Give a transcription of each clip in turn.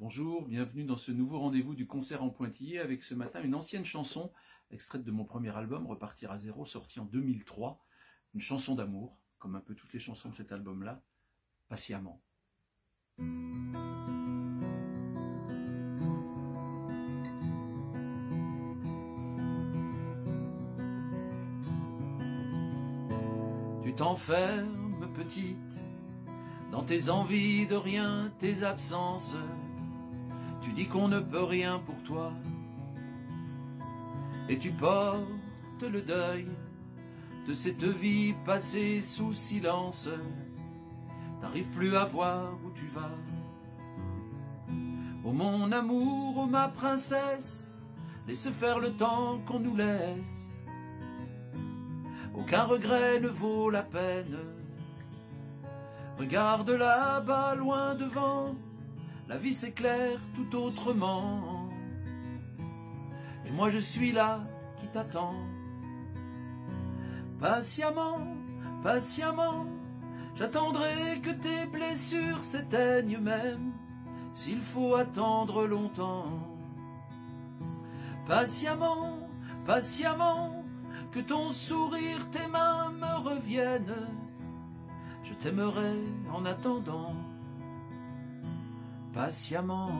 Bonjour, bienvenue dans ce nouveau rendez-vous du concert en pointillé avec ce matin une ancienne chanson, extraite de mon premier album, Repartir à zéro, sorti en 2003. Une chanson d'amour, comme un peu toutes les chansons de cet album-là, Patiemment. Tu t'enfermes, petite, dans tes envies de rien, tes absences. Tu dis qu'on ne peut rien pour toi, et tu portes le deuil de cette vie passée sous silence. T'arrives plus à voir où tu vas. Oh mon amour, oh ma princesse, laisse faire le temps qu'on nous laisse. Aucun regret ne vaut la peine. Regarde là-bas, loin devant, la vie s'éclaire tout autrement. Et moi je suis là qui t'attends. Patiemment, patiemment, j'attendrai que tes blessures s'éteignent même, s'il faut attendre longtemps. Patiemment, patiemment, que ton sourire, tes mains me reviennent. Je t'aimerai en attendant, patiemment.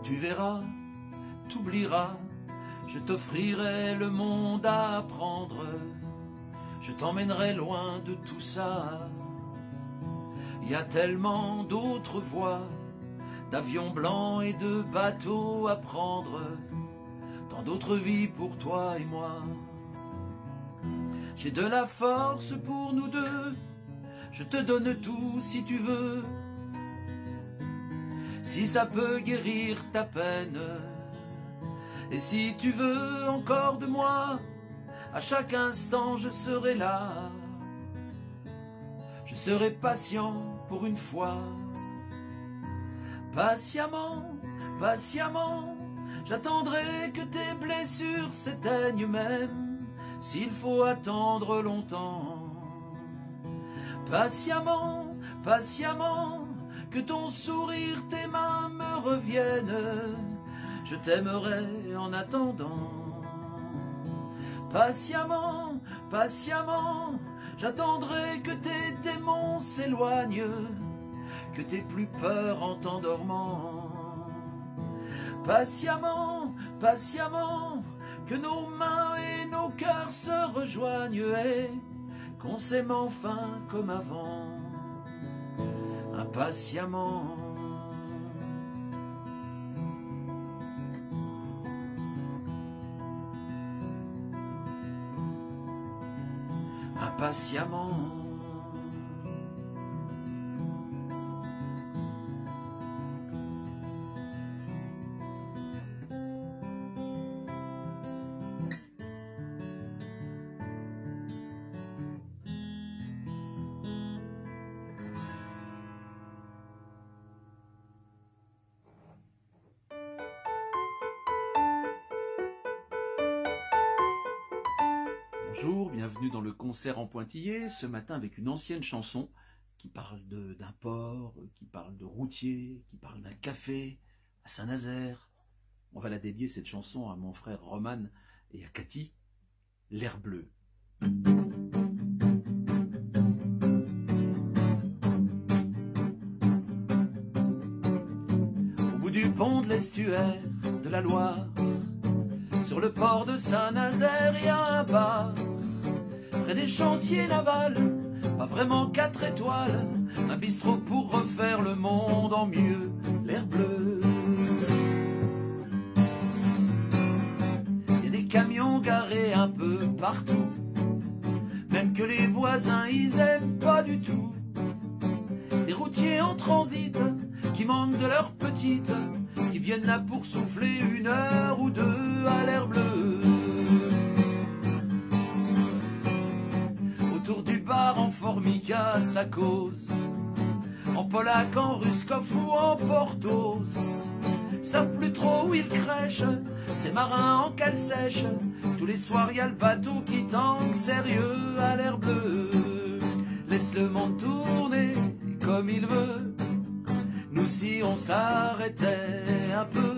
Tu verras, t'oublieras, je t'offrirai le monde à apprendre. Je t'emmènerai loin de tout ça. Il y a tellement d'autres voies, d'avions blancs et de bateaux à prendre, dans d'autres vies pour toi et moi. J'ai de la force pour nous deux, je te donne tout si tu veux, si ça peut guérir ta peine. Et si tu veux encore de moi, à chaque instant je serai là. Je serai patient pour une fois. Patiemment, patiemment, j'attendrai que tes blessures s'éteignent même, s'il faut attendre longtemps. Patiemment, patiemment, que ton sourire, tes mains me reviennent. Je t'aimerai en attendant. Patiemment, patiemment, j'attendrai que tes démons s'éloignent, que t'aies plus peur en t'endormant. Patiemment, patiemment, que nos mains et nos cœurs se rejoignent et qu'on s'aime enfin comme avant, impatiemment. Impatiemment. Bonjour, bienvenue dans le concert en pointillé, ce matin avec une ancienne chanson qui parle d'un port, qui parle de routier, qui parle d'un café à Saint-Nazaire. On va la dédier cette chanson à mon frère Roman et à Cathy, L'air bleu. Au bout du pont de l'estuaire de la Loire, sur le port de Saint-Nazaire, il y a un bar, près des chantiers navals, pas vraiment 4 étoiles, un bistrot pour refaire le monde en mieux, l'air bleu. Il y a des camions garés un peu partout, même que les voisins ils aiment pas du tout. Des routiers en transit qui manquent de leur petite, qui viennent là pour souffler 1 heure ou 2 à l'air bleu. Autour du bar en formica ça cause, en polac, en ruskov ou en portos. Savent plus trop où ils crèchent, ces marins en cale sèche. Tous les soirs y a le bateau qui tangue sérieux à l'air bleu. Laisse le monde tourner comme il veut. Nous si on s'arrêtait un peu,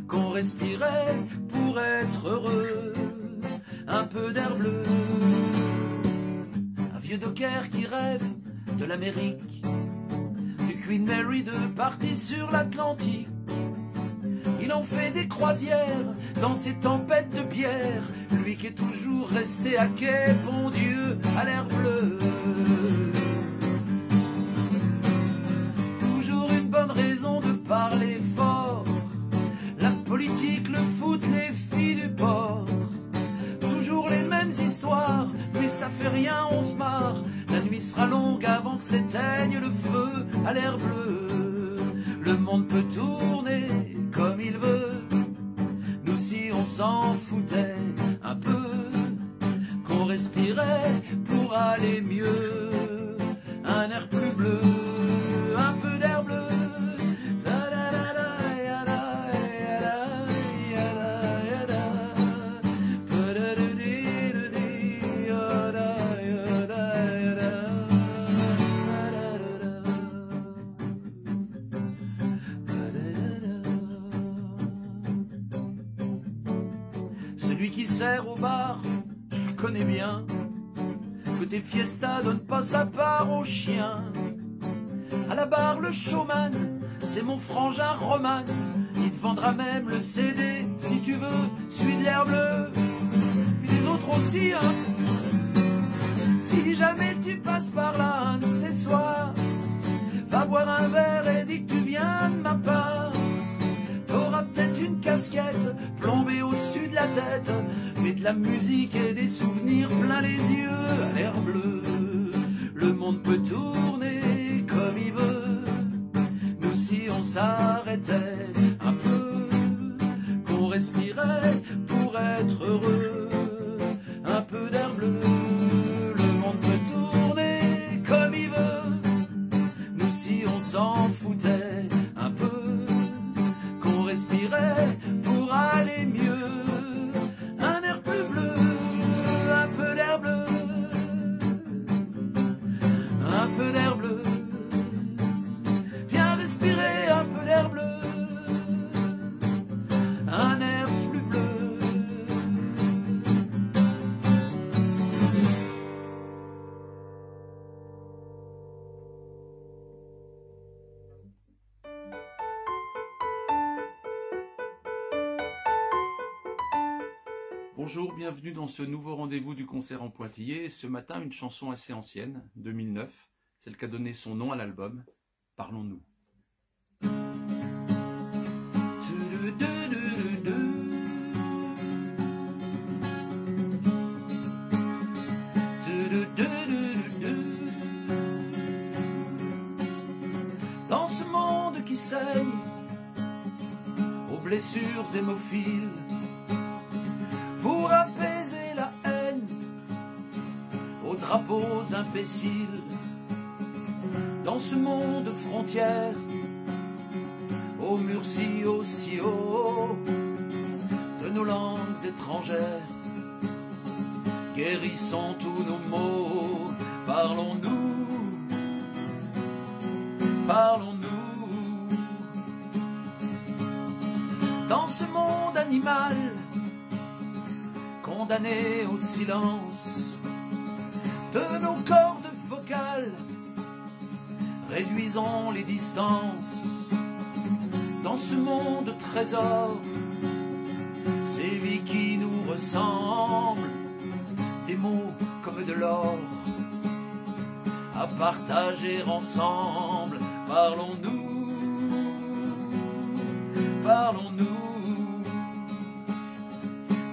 qu'on respirait pour être heureux, un peu d'air bleu. Un vieux docker qui rêve de l'Amérique, du Queen Mary de partie sur l'Atlantique. Il en fait des croisières dans ses tempêtes de bière, lui qui est toujours resté à quai, bon Dieu, à l'air bleu. Toujours une bonne raison de parler fort, la politique, le foot, les filles du port. Toujours les mêmes histoires, mais ça fait rien, on se marre. La nuit sera longue avant que s'éteigne le feu à l'air bleu. Le monde peut tourner comme il veut. Nous si on s'en foutait un peu, qu'on respirait pour aller mieux. Un air plus bleu, un peu d'air bleu. Celui qui sert au bar, je le connais bien. Côté fiesta, donne pas sa part aux chiens. À la barre, le showman, c'est mon frangin Roman. Il te vendra même le CD, si tu veux, celui de l'air bleu. Puis les autres aussi, hein. Si jamais tu passes par là un de ces soirs, va boire un verre et dis que tu viens de ma part. T'auras peut-être une casquette plombée au-dessus de la tête, mais de la musique et des souvenirs plein les yeux à l'air bleu. Le monde peut tourner comme il veut. Nous si on s'arrêtait un peu, qu'on respirait pour être heureux, un peu d'air bleu. Le monde peut tourner comme il veut. Nous si on s'en foutait un peu, qu'on respirait pour aller mieux. Un air plus bleu, un peu d'air bleu, un peu d'air bleu. Viens respirer un peu d'air bleu, un air plus bleu. Bonjour, bienvenue dans ce nouveau rendez-vous du concert en Pointillé. Ce matin, une chanson assez ancienne, 2009, celle qui a donné son nom à l'album, Parlons-nous. Dans ce monde qui saigne aux blessures hémophiles, pour apaiser la haine aux drapeaux imbéciles, dans ce monde frontière aux murs si hauts de nos langues étrangères, guérissons tous nos maux. Parlons-nous, parlons-nous. Dans ce monde animal condamnés au silence de nos cordes vocales, réduisons les distances. Dans ce monde trésor, c'est lui qui nous ressemble, des mots comme de l'or à partager ensemble. Parlons-nous, parlons-nous,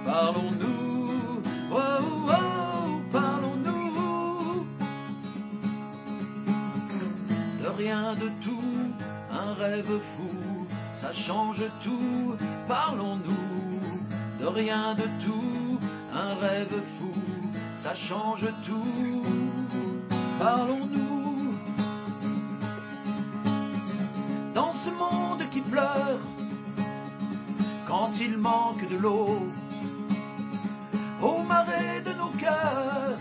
parlons-nous, oh, oh, parlons-nous. De rien de tout, un rêve fou, ça change tout. Parlons-nous, de rien de tout, un rêve fou, ça change tout. Parlons-nous. Dans ce monde qui pleure quand il manque de l'eau, au marais de nos cœurs,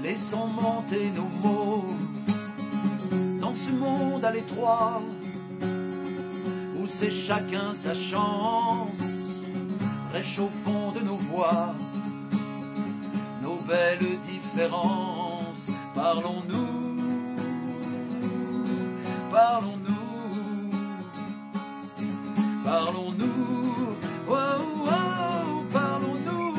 laissons monter nos mots. Dans ce monde à l'étroit, où c'est chacun sa chance, réchauffons de nos voix nos belles différences. Parlons-nous, parlons-nous, parlons-nous, oh, oh, parlons-nous.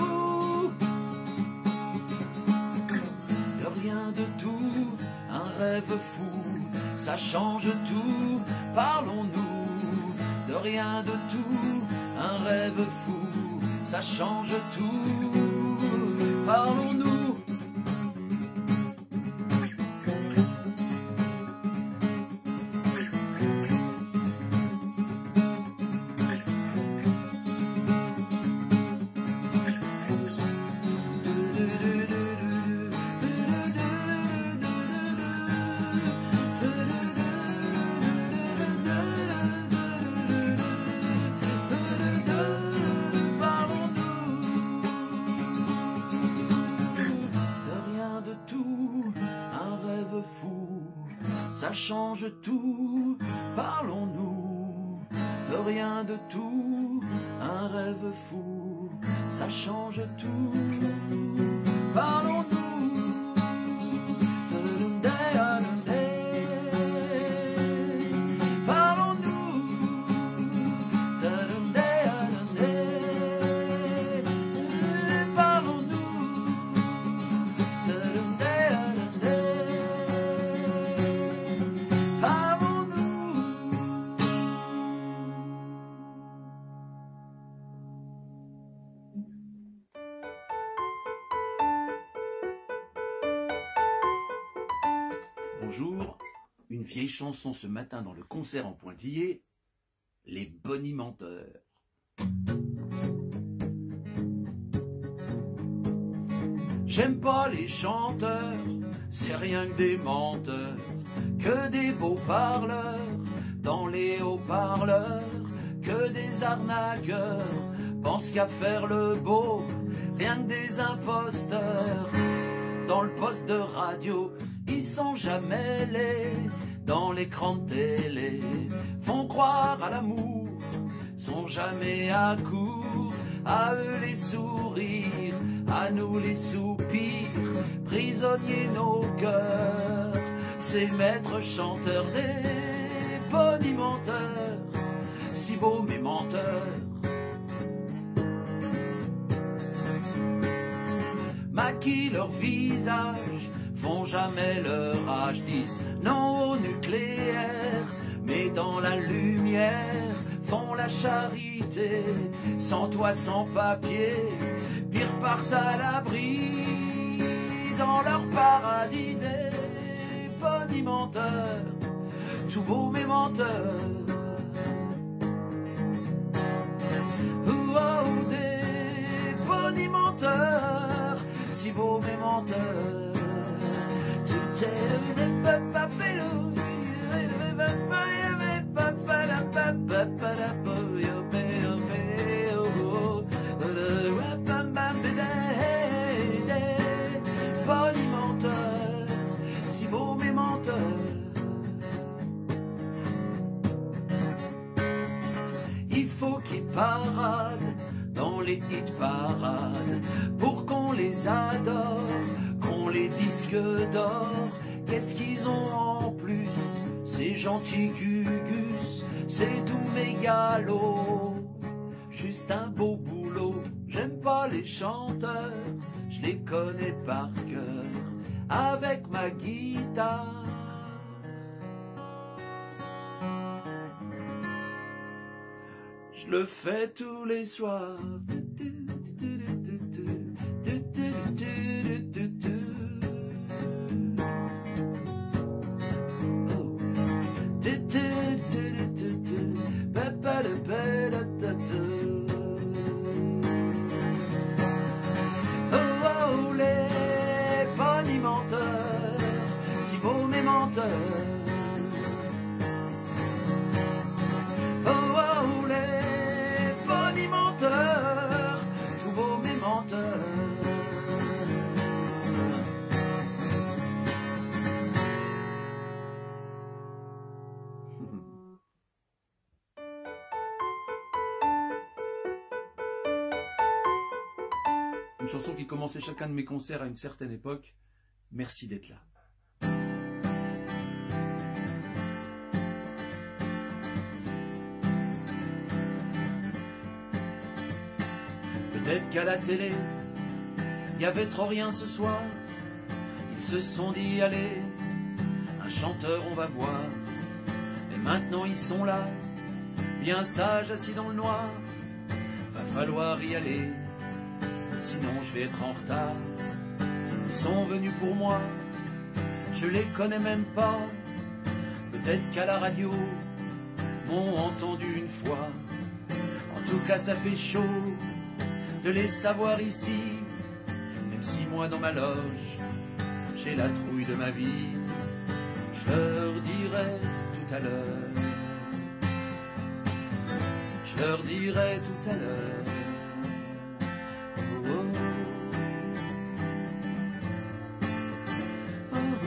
De rien de tout, un rêve fou, ça change tout. Parlons-nous, de rien de tout, un rêve fou, ça change tout. Parlons-nous. Ça change tout, parlons-nous, de rien de tout, un rêve fou, ça change tout, parlons-nous. Bonjour, une vieille chanson ce matin dans le concert en Pointillé, les bonimenteurs. J'aime pas les chanteurs, c'est rien que des menteurs, que des beaux parleurs, dans les haut-parleurs, que des arnaqueurs, pensent qu'à faire le beau, rien que des imposteurs. Dans le poste de radio, ils sont jamais laids, dans l'écran de télé, font croire à l'amour, sont jamais à court, à eux les sourires, à nous les soupirs, prisonniers nos cœurs, ces maîtres chanteurs des bonimenteurs, si beaux mes menteurs. Maquillent leur visage, font jamais leur âge, disent non au nucléaire, mais dans la lumière font la charité, sans toit, sans papier, puis repartent à l'abri dans leur paradis des bonimenteurs, tout beaux mes menteurs. Oh, des bonimenteurs, si beaux mes menteurs. Bonimenteurs, si beaux mes menteurs. Il faut qu'ils paradent dans les hit parades pour qu'on les adore, qu'on les disque d'or. Qu'est-ce qu'ils ont en plus, ces gentils gugus, ces doux mégalos, juste un beau boulot. J'aime pas les chanteurs, je les connais par cœur, avec ma guitare. Je le fais tous les soirs. Oh, les bonimenteurs, si beaux mes menteurs. Oh, les chanson qui commençait chacun de mes concerts à une certaine époque. Merci d'être là. Peut-être qu'à la télé, il y avait trop rien ce soir. Ils se sont dit, allez, un chanteur on va voir. Et maintenant ils sont là, bien sages, assis dans le noir. Va falloir y aller, sinon je vais être en retard. Ils sont venus pour moi, je les connais même pas. Peut-être qu'à la radio, m'ont entendu une fois. En tout cas ça fait chaud de les savoir ici. Même si moi dans ma loge, j'ai la trouille de ma vie. Je leur dirai tout à l'heure, je leur dirai tout à l'heure. Oh, oh. Oh, oh.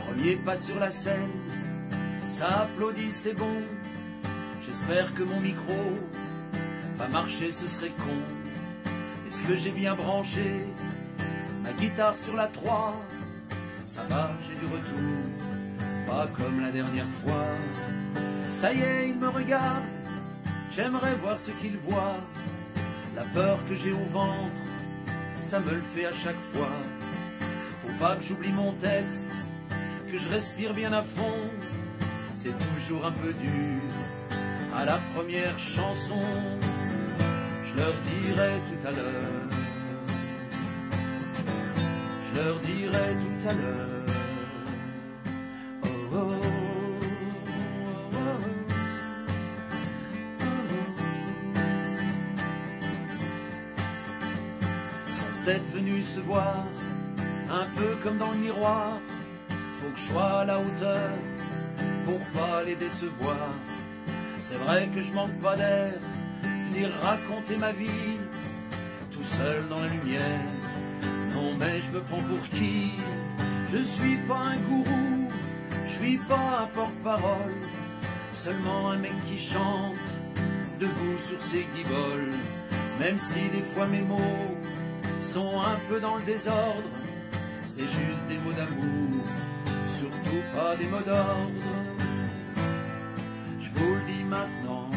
Premier pas sur la scène, ça applaudit, c'est bon. J'espère que mon micro va marcher, ce serait con. Est-ce que j'ai bien branché ma guitare sur la 3? Ça va, j'ai du retour, pas comme la dernière fois. Ça y est, il me regarde, j'aimerais voir ce qu'il voit. La peur que j'ai au ventre, ça me le fait à chaque fois. Faut pas que j'oublie mon texte, que je respire bien à fond. C'est toujours un peu dur à la première chanson. Je leur dirai tout à l'heure, je leur dirai tout à l'heure. Oh, oh, oh, oh, oh. Ils sont peut-être venus se voir, un peu comme dans le miroir. Faut que je sois à la hauteur pour pas les décevoir. C'est vrai que je manque pas d'air, venir raconter ma vie, tout seul dans la lumière. Non mais je me prends pour qui? Je suis pas un gourou, je suis pas un porte-parole, seulement un mec qui chante, debout sur ses guiboles. Même si des fois mes mots sont un peu dans le désordre, c'est juste des mots d'amour, surtout pas des mots d'ordre. Je vous le dis maintenant,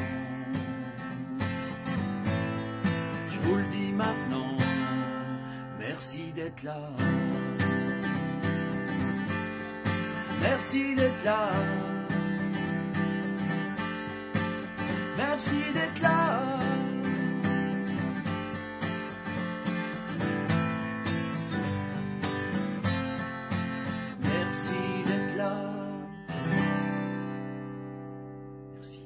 je vous le dis maintenant, merci d'être là, merci d'être là, merci d'être là. Merci d'être là. Merci.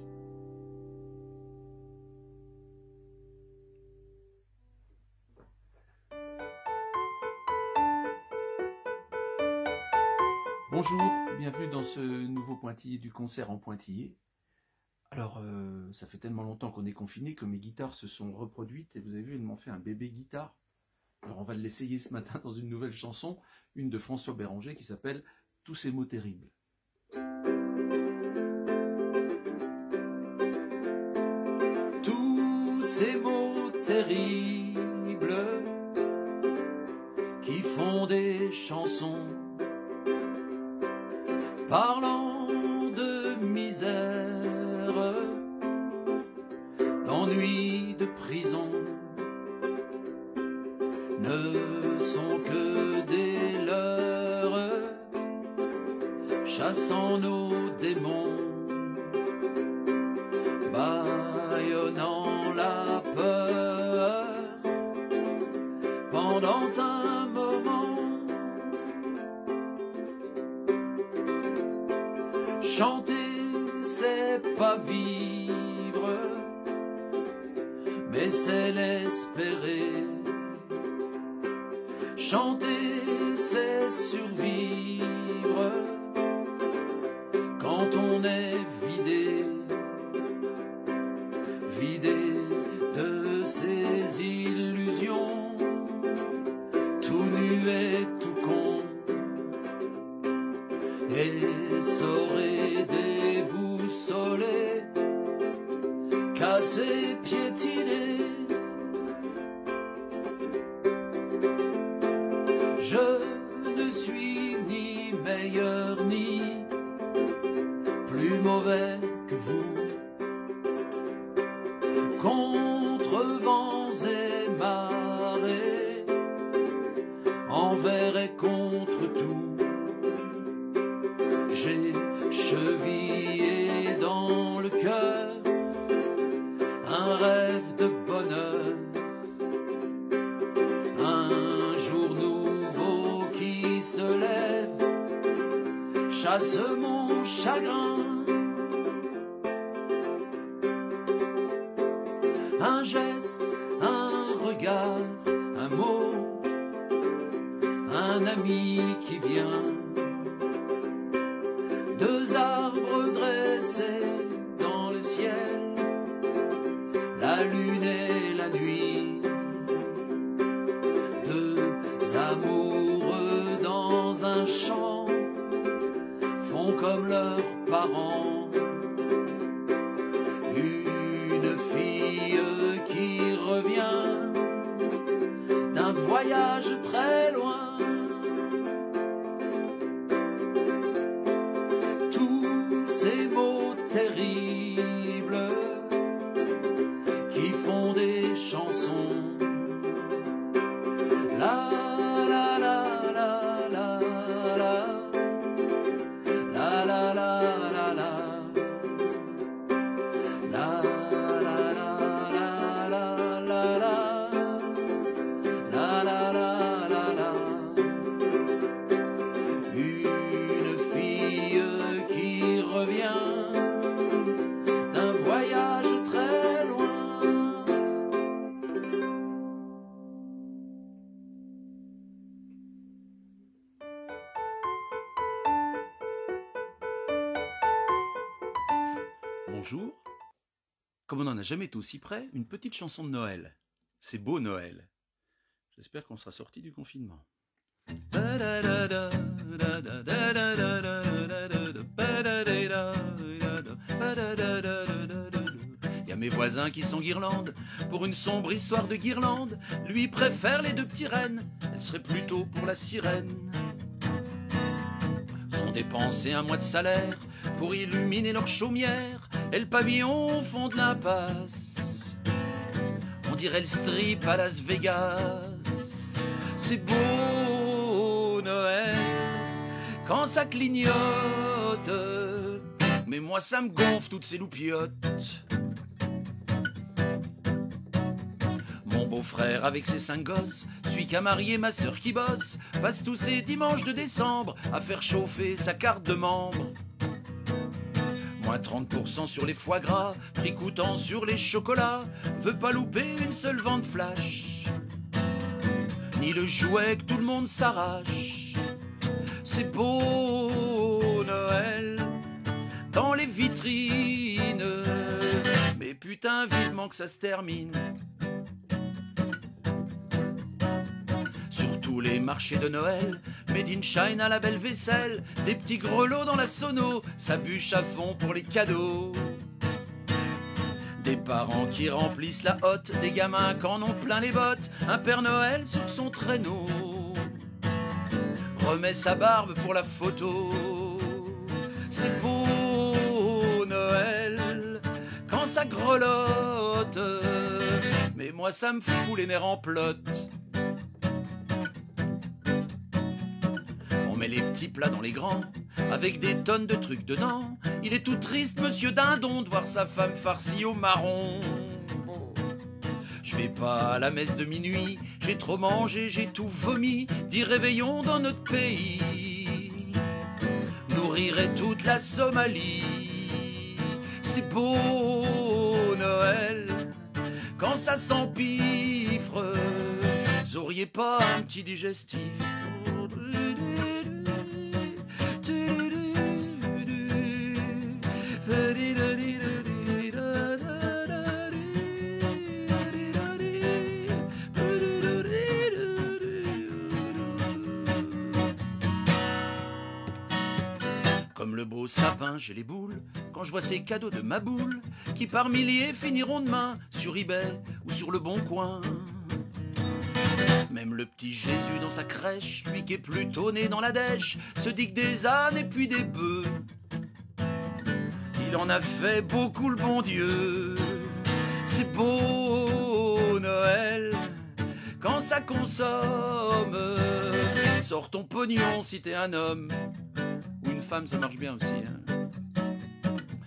Bonjour, bienvenue dans ce nouveau pointillé du concert en pointillé. Alors, ça fait tellement longtemps qu'on est confiné que mes guitares se sont reproduites et vous avez vu, elles m'ont fait un bébé guitare. Alors on va l'essayer ce matin dans une nouvelle chanson, une de François Béranger qui s'appelle « Tous ces mots terribles ». Tous ces mots terribles qui font des chansons parlant de misère, d'ennui, de prison, ne sont que des leurres, chassant nos démons, bâillonnant la peur pendant un moment. Chanter, c'est pas vivre, mais c'est l'espérer. Chanter, c'est survivre quand on est vidé, vidé de ses illusions, tout nu et tout con, essoré, déboussolé, cassé, pieds contre vents et marées, envers et contre tout. J'ai chevillé dans le cœur un rêve de bonheur, un jour nouveau qui se lève, chasse mon chagrin. Un geste, un regard, un mot, un ami qui vient. Deux arbres dressés dans le ciel, la lune et la nuit. Deux amoureux dans un champ font comme leurs parents. Une fille qui revient d'un voyage très loin. Tous ces mots terribles qui font des chansons. La la la la la la la la la la la. Une fille qui revient d'un voyage très loin. Bonjour. Comme on n'en a jamais été aussi près, une petite chanson de Noël. C'est beau Noël. J'espère qu'on sera sorti du confinement. Il y a mes voisins qui sont guirlandes, pour une sombre histoire de guirlande. Lui préfère les deux petits rennes, elle serait plutôt pour la sirène. Sont dépensés un mois de salaire pour illuminer leur chaumière et le pavillon au fond de l'impasse. On dirait le strip à Las Vegas. C'est beau Noël quand ça clignote, mais moi ça me gonfle toutes ces loupiottes. Mon beau-frère avec ses 5 gosses, celui qui a marié ma sœur qui bosse, passe tous ses dimanches de décembre à faire chauffer sa carte de membre. Moins 30% sur les foie gras, prix coûtant sur les chocolats, veut pas louper une seule vente flash, ni le jouet que tout le monde s'arrache. C'est beau Noël dans les vitrines, mais putain vivement que ça se termine. Sur tous les marchés de Noël, Made in China, la belle vaisselle, des petits grelots dans la sono, ça bûche à fond pour les cadeaux. Des parents qui remplissent la hotte, des gamins qui en ont plein les bottes, un Père Noël sur son traîneau remet sa barbe pour la photo. C'est beau Noël quand ça grelotte, mais moi ça me fout les nerfs en pelote. On met les petits plats dans les grands, avec des tonnes de trucs dedans. Il est tout triste, monsieur Dindon, de voir sa femme farcie au marron. Je vais pas à la messe de minuit, j'ai trop mangé, j'ai tout vomi. 10 réveillons dans notre pays nourrirait toute la Somalie. C'est beau Noël quand ça s'empiffre. Vous auriez pas un petit digestif? Comme le beau sapin, j'ai les boules quand je vois ces cadeaux de ma boule qui par milliers finiront demain sur eBay ou sur le Bon Coin. Même le petit Jésus dans sa crèche, lui qui est plutôt né dans la dèche, se dit que des ânes et puis des bœufs, il en a fait beaucoup le bon Dieu. C'est beau ça consomme. Sors ton pognon si t'es un homme. Ou une femme, ça marche bien aussi, hein.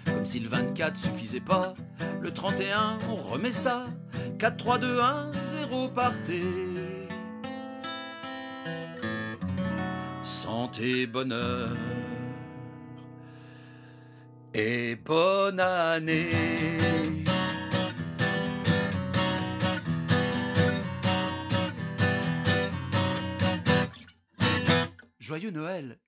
Comme si le 24 suffisait pas, le 31, on remet ça. 4, 3, 2, 1, 0, partez. Santé, bonheur et bonne année. Joyeux Noël.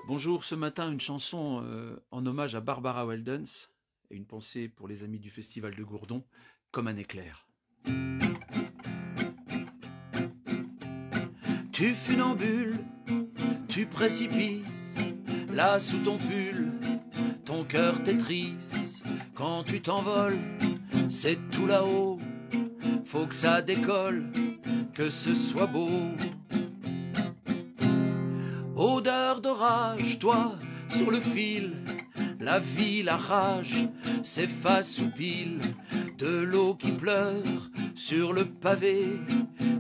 Bonjour, ce matin une chanson en hommage à Barbara Weldens et une pensée pour les amis du Festival de Gourdon, Comme un éclair. Tu funambules, tu précipices, là sous ton pull, ton cœur t'étrisse. Quand tu t'envoles, c'est tout là-haut, faut que ça décolle, que ce soit beau. Odeur d'orage, toi, sur le fil, la vie, la rage, s'efface sous pile, de l'eau qui pleure sur le pavé,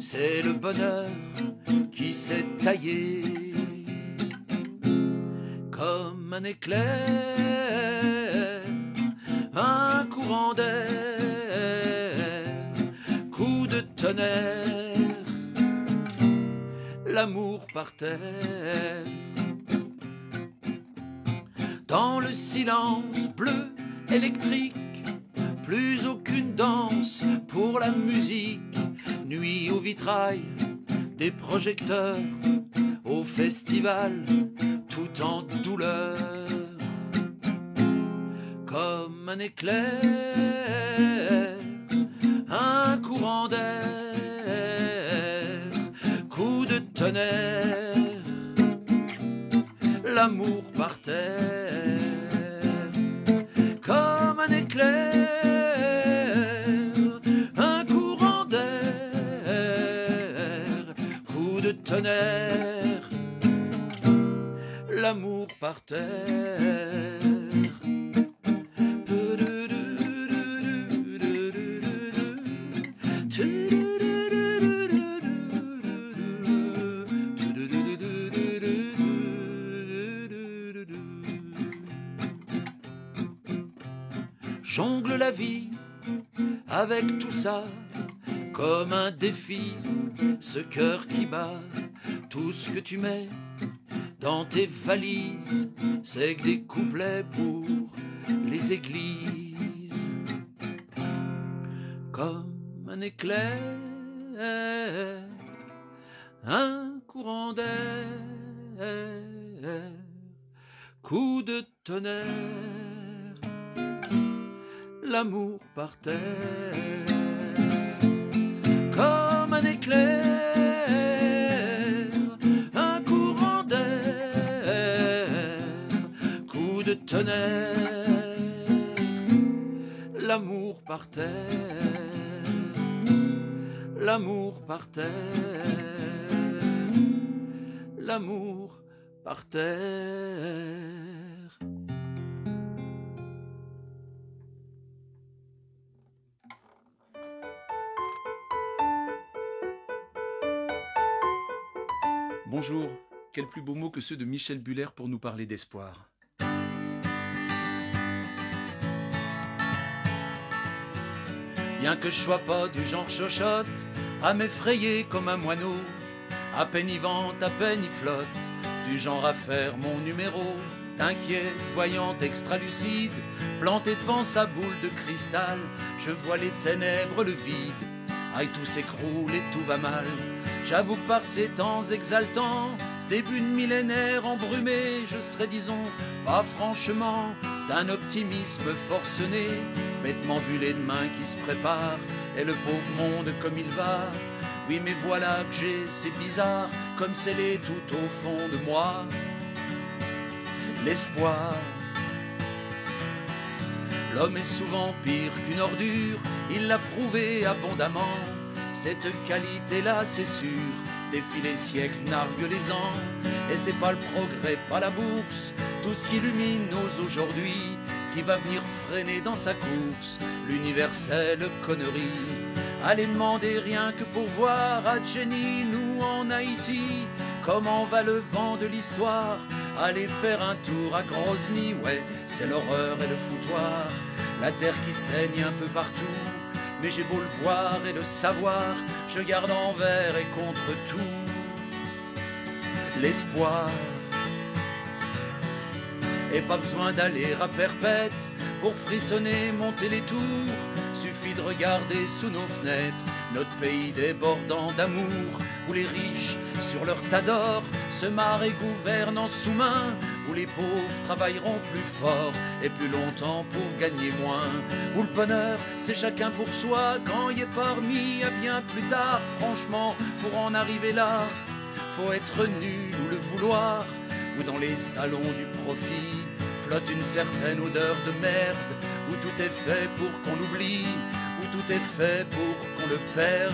c'est le bonheur qui s'est taillé. Comme un éclair, un courant d'air, coup de tonnerre, l'amour par terre. Dans le silence bleu électrique, plus aucune danse pour la musique. Nuit au vitrail des projecteurs, au festival tout en douleur. Comme un éclair, un courant d'air, coup de tonnerre, l'amour par terre. Comme un éclair, un courant d'air, coup de tonnerre, l'amour par terre. Jongle la vie avec tout ça, comme un défi, ce cœur qui bat. Tout ce que tu mets dans tes valises, c'est que des couplets pour les églises. Comme un éclair, un courant d'air, coup de tonnerre, l'amour par terre. Comme un éclair, un courant d'air, coup de tonnerre, l'amour par terre, l'amour par terre, l'amour par terre. Bonjour, quel plus beau mot que ceux de Michel Buller pour nous parler d'espoir. Bien que je sois pas du genre chochotte, à m'effrayer comme un moineau, à peine y vente, à peine y flotte, du genre à faire mon numéro, t'inquiète, voyante, extra lucide, planté devant sa boule de cristal, je vois les ténèbres, le vide, aïe tout s'écroule et tout va mal. J'avoue que par ces temps exaltants, ce début de millénaire embrumé, je serais, disons, pas franchement d'un optimisme forcené, bêtement vu les demain qui se préparent, et le pauvre monde comme il va. Oui mais voilà que j'ai, c'est bizarre, comme scellé tout au fond de moi, l'espoir. L'homme est souvent pire qu'une ordure, il l'a prouvé abondamment. Cette qualité-là, c'est sûr, défie les siècles, nargue les ans. Et c'est pas le progrès, pas la bourse, tout ce qui illumine nos aujourd'hui, qui va venir freiner dans sa course l'universelle connerie. Allez demander rien que pour voir à Jenny, nous en Haïti, comment va le vent de l'histoire. Allez faire un tour à Grozny, ouais, c'est l'horreur et le foutoir. La terre qui saigne un peu partout, mais j'ai beau le voir et le savoir, je garde envers et contre tout l'espoir. Et pas besoin d'aller à Perpète pour frissonner, monter les tours. Suffit de regarder sous nos fenêtres notre pays débordant d'amour, où les riches sur leur tas d'or se marrent et gouvernent en sous-main, où les pauvres travailleront plus fort et plus longtemps pour gagner moins, où le bonheur c'est chacun pour soi quand il est parmi à bien plus tard. Franchement, pour en arriver là, faut être nul ou le vouloir, où dans les salons du profit flotte une certaine odeur de merde, où tout est fait pour qu'on l'oublie, où tout est fait pour qu'on le perde.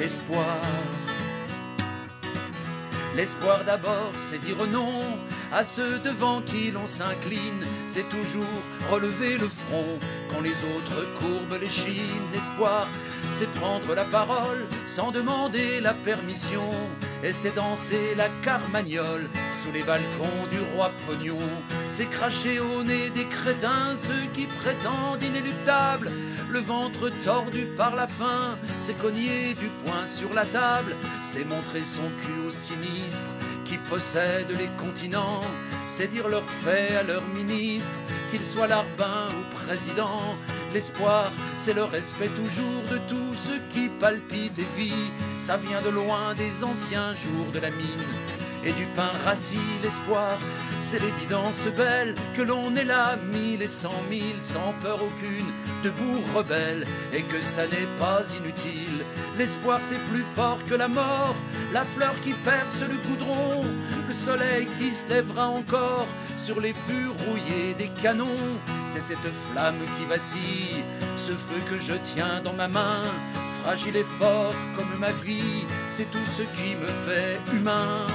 L'espoir. L'espoir d'abord, c'est dire non à ceux devant qui l'on s'incline. C'est toujours relever le front quand les autres courbent les chines. L'espoir, c'est prendre la parole sans demander la permission. Et c'est danser la carmagnole sous les balcons du roi Pognon. C'est cracher au nez des crétins ceux qui prétendent inéluctables. Le ventre tordu par la faim, c'est cogner du poing sur la table. C'est montrer son cul aux sinistres qui possèdent les continents. C'est dire leurs faits à leurs ministres, qu'ils soient larbins ou présidents. L'espoir, c'est le respect toujours de tout ce qui palpite et vit. Ça vient de loin des anciens jours de la mine et du pain rassis. L'espoir, c'est l'évidence belle que l'on est là, 1000 et 100 000, sans peur aucune, debout rebelle, et que ça n'est pas inutile. L'espoir, c'est plus fort que la mort, la fleur qui perce le goudron, le soleil qui se lèvera encore sur les fûts rouillés des canons. C'est cette flamme qui vacille, ce feu que je tiens dans ma main, fragile et fort comme ma vie, c'est tout ce qui me fait humain.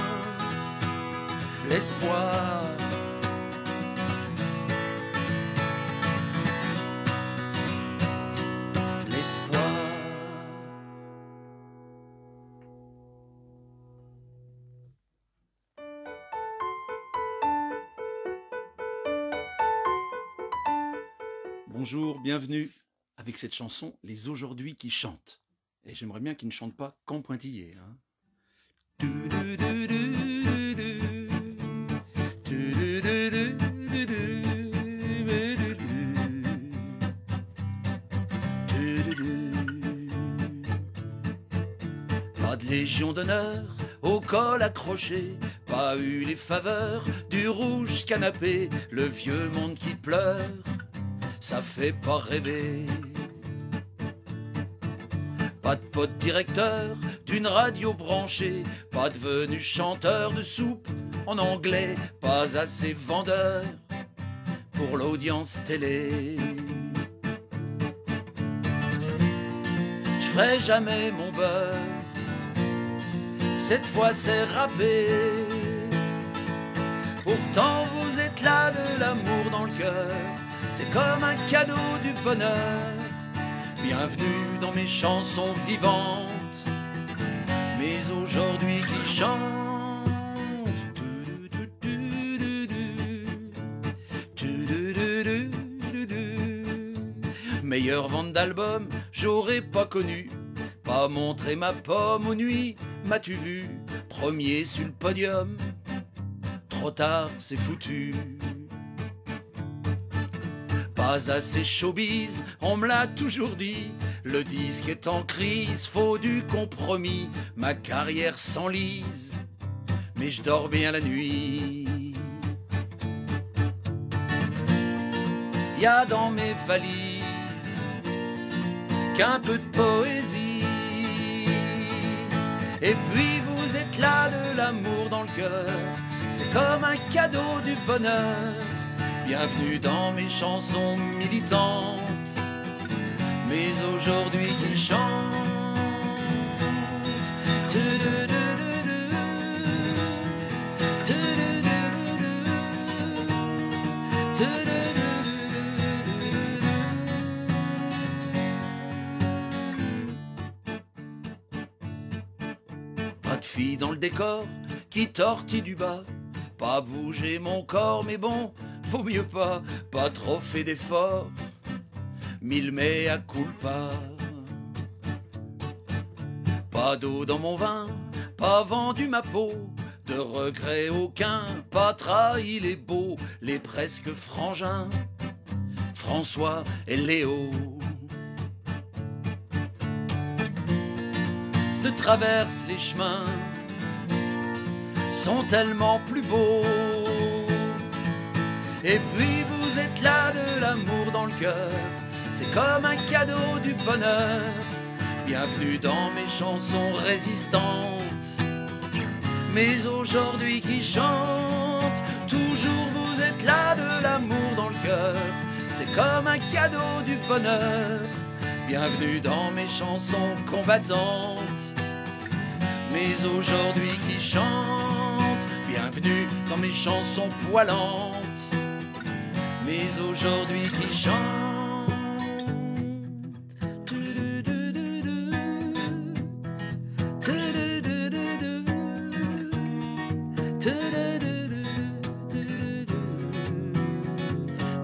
L'espoir. L'espoir. Bonjour, bienvenue avec cette chanson, les aujourd'hui qui chantent. Et j'aimerais bien qu'ils ne chantent pas qu'en pointillé. Hein. Pas de légion d'honneur au col accroché, pas eu les faveurs du rouge canapé. Le vieux monde qui pleure, ça fait pas rêver. Pas de pote directeur d'une radio branchée, pas devenu chanteur de soupe en anglais, pas assez vendeur pour l'audience télé. Je ferai jamais mon beurre, cette fois c'est râpé. Pourtant vous êtes là, de l'amour dans le cœur, c'est comme un cadeau du bonheur. Bienvenue dans mes chansons vivantes, mais aujourd'hui qui chantent. Meilleure vente d'album, j'aurais pas connu, pas montré ma pomme aux nuits. M'as-tu vu, premier sur le podium, trop tard c'est foutu. Pas assez showbiz, on me l'a toujours dit. Le disque est en crise, faut du compromis. Ma carrière s'enlise, mais je dors bien la nuit. Y a dans mes valises qu'un peu de poésie. Et puis vous êtes là, de l'amour dans le cœur, c'est comme un cadeau du bonheur. Bienvenue dans mes chansons militantes, mais aujourd'hui qui chantent. pris dans le décor, qui tortille du bas. Pas bouger mon corps, mais bon, vaut mieux pas trop fait d'efforts. Mille mea culpa. Pas d'eau dans mon vin, pas vendu ma peau, de regret aucun, pas trahi les beaux, les presque frangins, François et Léo. De traverse les chemins sont tellement plus beaux. Et puis vous êtes là, de l'amour dans le cœur, c'est comme un cadeau du bonheur. Bienvenue dans mes chansons résistantes, mais aujourd'hui qui chantent. Toujours vous êtes là, de l'amour dans le cœur, c'est comme un cadeau du bonheur. Bienvenue dans mes chansons combattantes, mais aujourd'hui qui chantent. Bienvenue dans mes chansons poilantes, mais aujourd'hui qui chantent.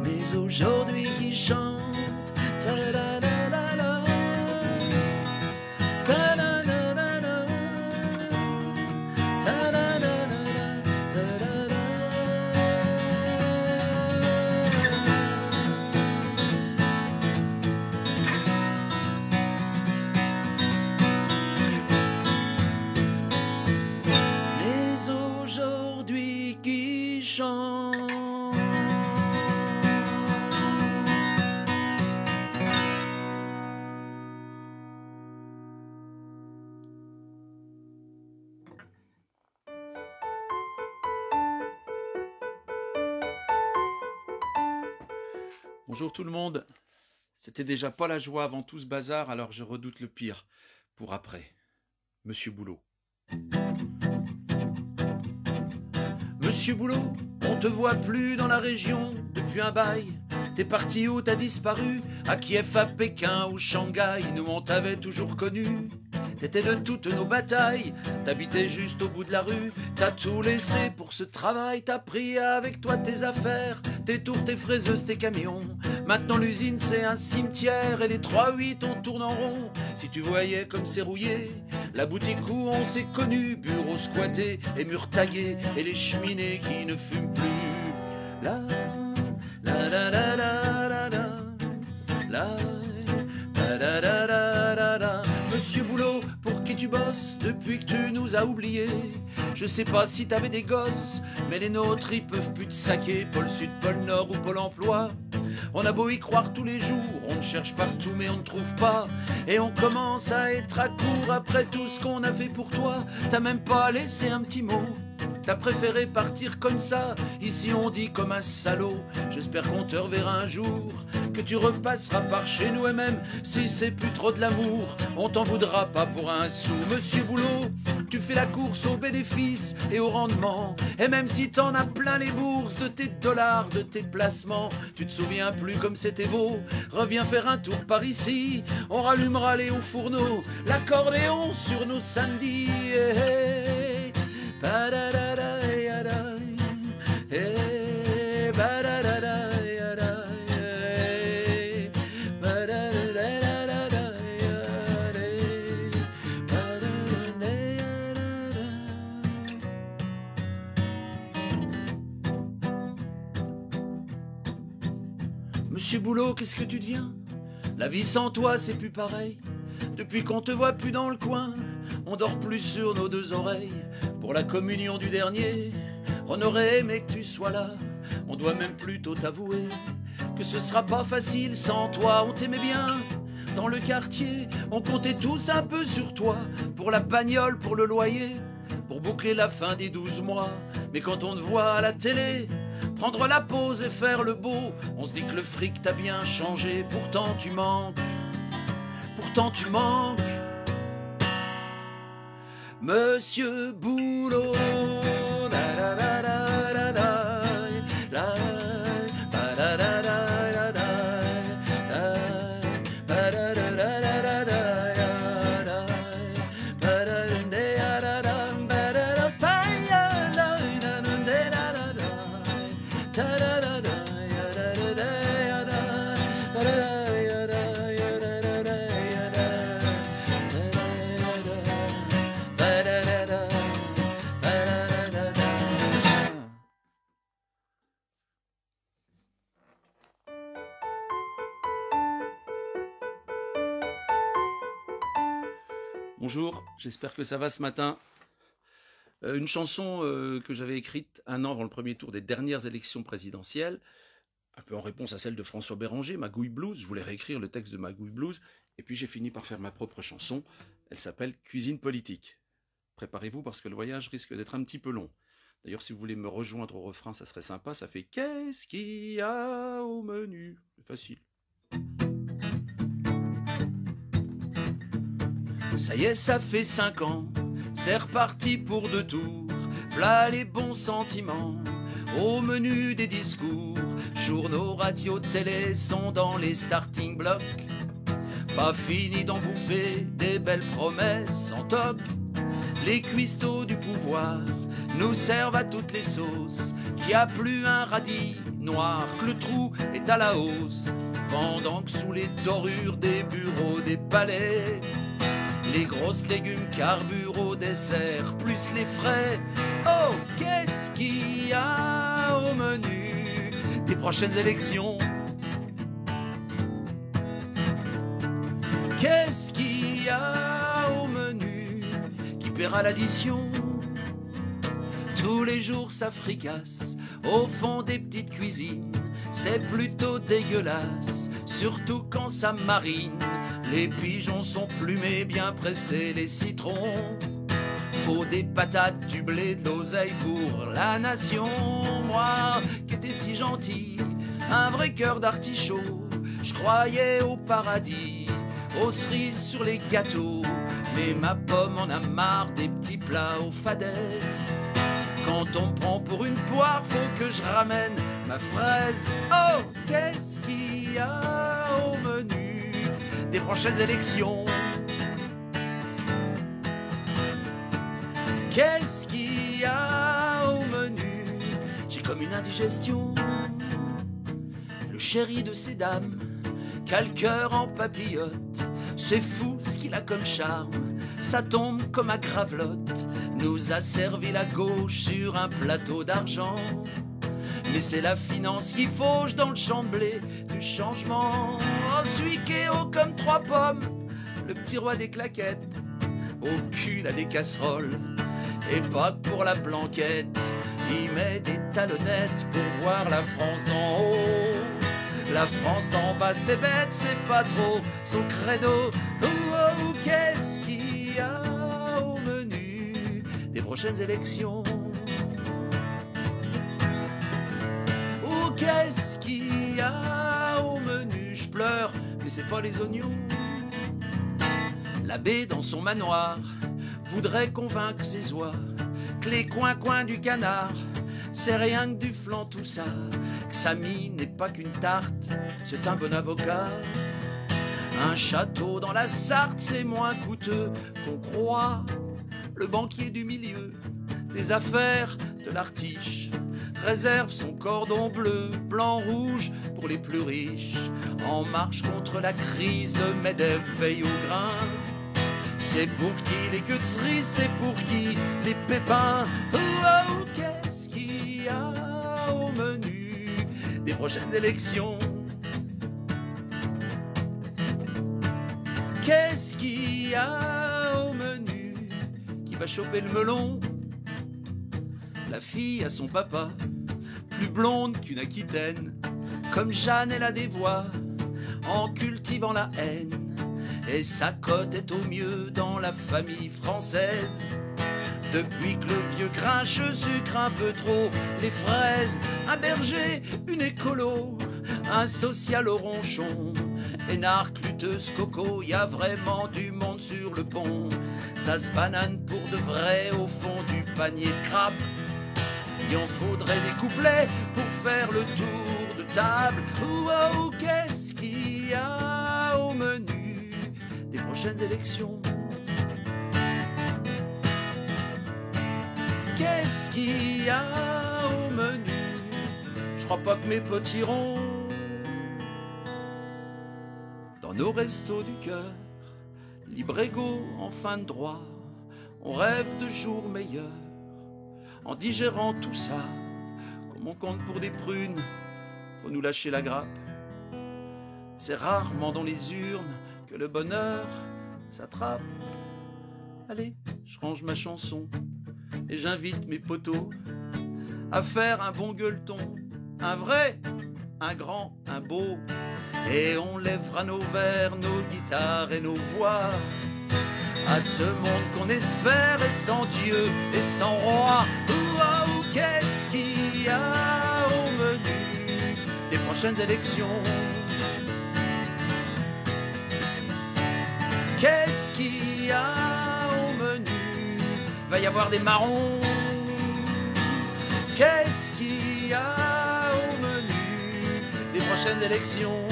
Mais aujourd'hui qui chante. Bonjour tout le monde. C'était déjà pas la joie avant tout ce bazar, alors je redoute le pire pour après. Monsieur Boulot. Monsieur Boulot, on te voit plus dans la région depuis un bail. T'es parti où, t'as disparu? À Kiev, à Pékin ou Shanghai, nous on t'avait toujours connu. T'étais de toutes nos batailles, t'habitais juste au bout de la rue. T'as tout laissé pour ce travail, t'as pris avec toi tes affaires, tes tours, tes fraiseuses, tes camions. Maintenant l'usine c'est un cimetière et les 3-8 on tourne en rond. Si tu voyais comme c'est rouillé, la boutique où on s'est connu, bureaux squattés et murs tagués et les cheminées qui ne fument plus. La la la la la la la la la la la la. Monsieur Boulot, pour qui tu bosses depuis que tu nous as oubliés? Je sais pas si t'avais des gosses, mais les nôtres ils peuvent plus te saquer. Pôle Sud, Pôle Nord ou Pôle Emploi, on a beau y croire tous les jours, on te cherche partout mais on ne trouve pas. Et on commence à être à court après tout ce qu'on a fait pour toi. T'as même pas laissé un petit mot, t'as préféré partir comme ça. Ici on dit comme un salaud. J'espère qu'on te reverra un jour, que tu repasseras par chez nous. Et même si c'est plus trop de l'amour, on t'en voudra pas pour un sou. Monsieur Boulot, tu fais la course aux bénéfices et au rendement. Et même si t'en as plein les bourses de tes dollars, de tes placements, tu te souviens plus comme c'était beau. Reviens faire un tour par ici, on rallumera les hauts fourneaux, l'accordéon sur nos samedis. Hey, hey. Monsieur Boulot, qu'est-ce que tu deviens? La vie sans toi, c'est plus pareil. Depuis qu'on te voit plus dans le coin, on dort plus sur nos deux oreilles. Pour la communion du dernier, on aurait aimé que tu sois là. On doit même plutôt t'avouer que ce sera pas facile sans toi. On t'aimait bien dans le quartier, on comptait tous un peu sur toi. Pour la bagnole, pour le loyer, pour boucler la fin des 12 mois. Mais quand on te voit à la télé, prendre la pause et faire le beau, on se dit que le fric t'a bien changé. Pourtant tu manques, pourtant tu manques. Monsieur Boulot, la la la la la la la la la la la la la la. Bonjour, j'espère que ça va ce matin. Une chanson que j'avais écrite un an avant le premier tour des dernières élections présidentielles, un peu en réponse à celle de François Béranger, Magouille Blues. Je voulais réécrire le texte de Magouille Blues, et puis j'ai fini par faire ma propre chanson. Elle s'appelle Cuisine politique. Préparez-vous parce que le voyage risque d'être un petit peu long. D'ailleurs, si vous voulez me rejoindre au refrain, ça serait sympa. Ça fait « Qu'est-ce qu'il y a au menu ?» C'est facile. Ça y est, ça fait 5 ans, c'est reparti pour 2 tours. V'là les bons sentiments, au menu des discours. Journaux, radio, télé sont dans les starting blocks. Pas fini d'en bouffer des belles promesses en toc. Les cuistots du pouvoir nous servent à toutes les sauces. Qu'il y a plus un radis noir, que le trou est à la hausse. Pendant que sous les dorures des bureaux des palais, les grosses légumes carburent au dessert, plus les frais. Oh, qu'est-ce qu'il y a au menu des prochaines élections? Qu'est-ce qu'il y a au menu qui paiera l'addition? Tous les jours ça fricasse au fond des petites cuisines. C'est plutôt dégueulasse, surtout quand ça marine. Les pigeons sont plumés, bien pressés, les citrons. Faut des patates, du blé, de l'oseille pour la nation. Moi, qui étais si gentil, un vrai cœur d'artichaut. Je croyais au paradis, aux cerises sur les gâteaux. Mais ma pomme en a marre des petits plats aux fadaises. Quand on me prend pour une poire, faut que je ramène ma fraise. Oh, qu'est-ce qu'il y a au menu des prochaines élections? Qu'est-ce qu'il y a au menu? J'ai comme une indigestion. Le chéri de ces dames, qu'a le cœur en papillote. C'est fou ce qu'il a comme charme, ça tombe comme à Gravelotte. Nous a servi la gauche sur un plateau d'argent. Mais c'est la finance qui fauche dans le champ de blé du changement. Oh, celui qui est haut comme 3 pommes, le petit roi des claquettes. Au cul, a des casseroles, et pas que pour la blanquette. Il met des talonnettes pour voir la France d'en haut. La France d'en bas, c'est bête, c'est pas trop son credo. Oh, oh, qu'est-ce qu'il y a au menu des prochaines élections? Oh, qu'est-ce qu'il y a au menu? Je pleure, mais c'est pas les oignons. L'abbé dans son manoir voudrait convaincre ses oies que les coins du canard, c'est rien que du flan tout ça. Que sa mie n'est pas qu'une tarte, c'est un bon avocat. Un château dans la Sarthe, c'est moins coûteux qu'on croit. Le banquier du milieu des affaires de l'Artiche réserve son cordon bleu, blanc, rouge pour les plus riches. En marche contre la crise, le MEDEF veille au grain. C'est pour qui les queues de cerise, c'est pour qui les pépins. Oh, oh, qu'est-ce qu'il y a au menu des prochaines élections? Qu'est-ce qu'il y a au menu qui va choper le melon? La fille a son papa, plus blonde qu'une Aquitaine. Comme Jeanne, elle a des voix en cultivant la haine. Et sa cote est au mieux dans la famille française. Depuis que le vieux grincheux sucre un peu trop les fraises. Un berger, une écolo, un social au ronchon. Énarque, lutteuse, coco, y a vraiment du monde sur le pont. Ça se banane pour de vrai au fond du panier de crapes. Il en faudrait des couplets pour faire le tour de table. Oh, oh, qu'est-ce qu'il y a au menu des prochaines élections? Qu'est-ce qu'il y a au menu? Je crois pas que mes potes iront dans nos restos du cœur, libre égaux en fin de droit. On rêve de jours meilleurs en digérant tout ça. Comme on compte pour des prunes, faut nous lâcher la grappe. C'est rarement dans les urnes que le bonheur s'attrape. Allez, je range ma chanson et j'invite mes potos à faire un bon gueuleton, un vrai, un grand, un beau. Et on lèvera nos verres, nos guitares et nos voix à ce monde qu'on espère et sans Dieu et sans roi. Ouah, qu'est-ce qu'il y a au menu des prochaines élections? Qu'est-ce qu'il y a au menu? Va y avoir des marrons. Qu'est-ce qu'il y a au menu des prochaines élections?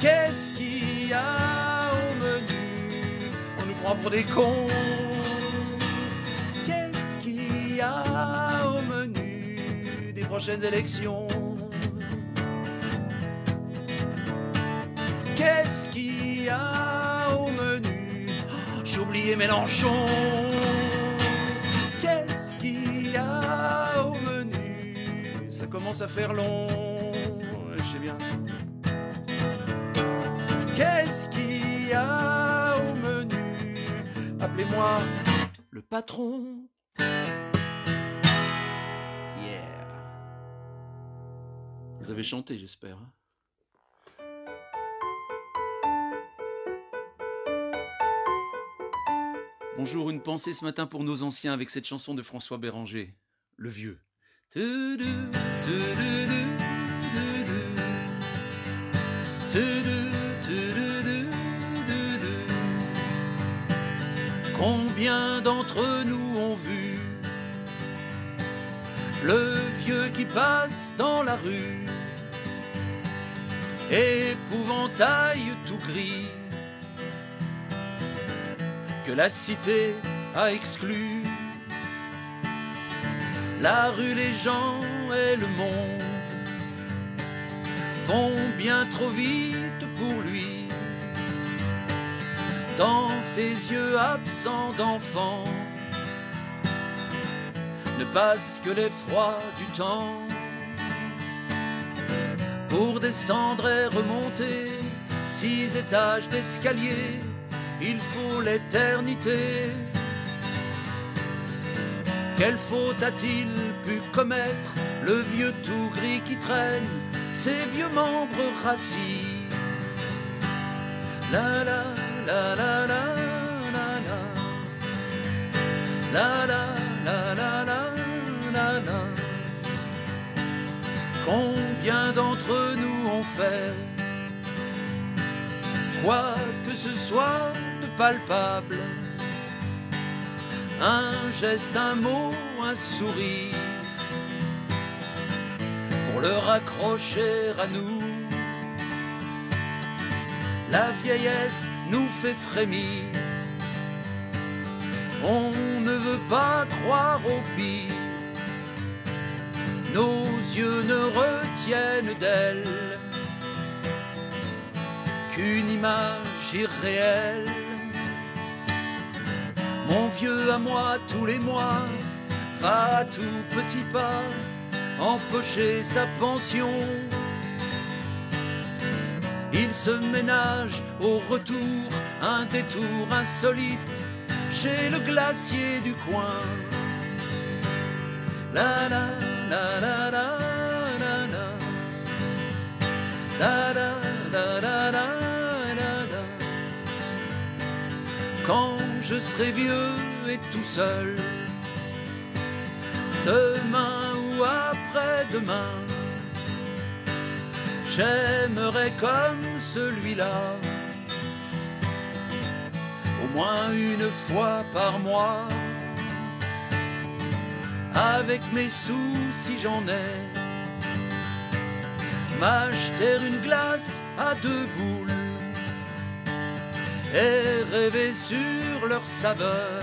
Qu'est-ce qu'il y a au menu? On nous prend pour des cons. Qu'est-ce qu'il y a au menu des prochaines élections? Qu'est-ce qu'il y a au menu? J'ai oublié Mélenchon. Qu'est-ce qu'il y a au menu? Ça commence à faire long, je sais bien. Qu'est-ce qu'il y a au menu? Appelez-moi le patron. Yeah. Vous avez chanté, j'espère. Bonjour, une pensée ce matin pour nos anciens avec cette chanson de François Béranger, Le Vieux. Combien d'entre nous ont vu le vieux qui passe dans la rue, épouvantail tout gris, que la cité a exclu. La rue, les gens et le monde vont bien trop vite pour lui. Dans ses yeux absents d'enfant ne passe que l'effroi du temps. Pour descendre et remonter 6 étages d'escalier, il faut l'éternité. Quelle faute a-t-il pu commettre, le vieux tout gris qui traîne ses vieux membres rassis? La la la la la la la la la la la la la. Combien d'entre nous ont fait quoi que ce soit de palpable, un geste, un mot, un sourire, pour le raccrocher à nous. La vieillesse nous fait frémir, on ne veut pas croire au pire, nos yeux ne retiennent d'elle qu'une image irréelle. Mon vieux à moi tous les mois va à tout petit pas empocher sa pension. Il se ménage au retour un détour insolite chez le glacier du coin. La la la la la la la la la la la la la. Quand je serai vieux et tout seul, demain ou après-demain, j'aimerais comme celui-là, au moins une fois par mois, avec mes sous si j'en ai, m'acheter une glace à 2 boules et rêver sur leur saveur.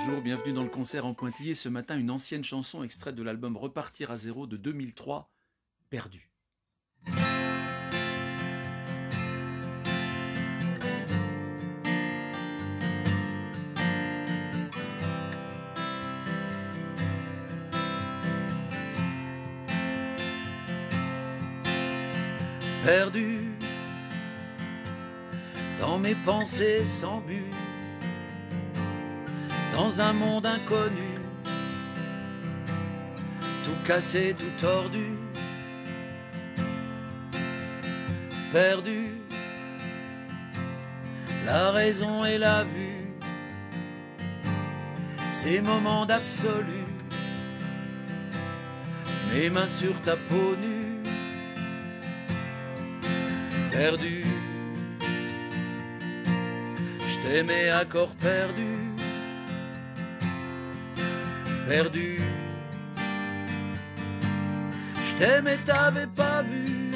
Bonjour, bienvenue dans le concert en pointillé. Ce matin, une ancienne chanson extraite de l'album Repartir à zéro de 2003, Perdu. Perdu dans mes pensées sans but, dans un monde inconnu, tout cassé, tout tordu, perdu, la raison et la vue, ces moments d'absolu, mes mains sur ta peau nue, perdu, je t'aimais à corps perdu, perdu, je t'aimais, t'avais pas vu,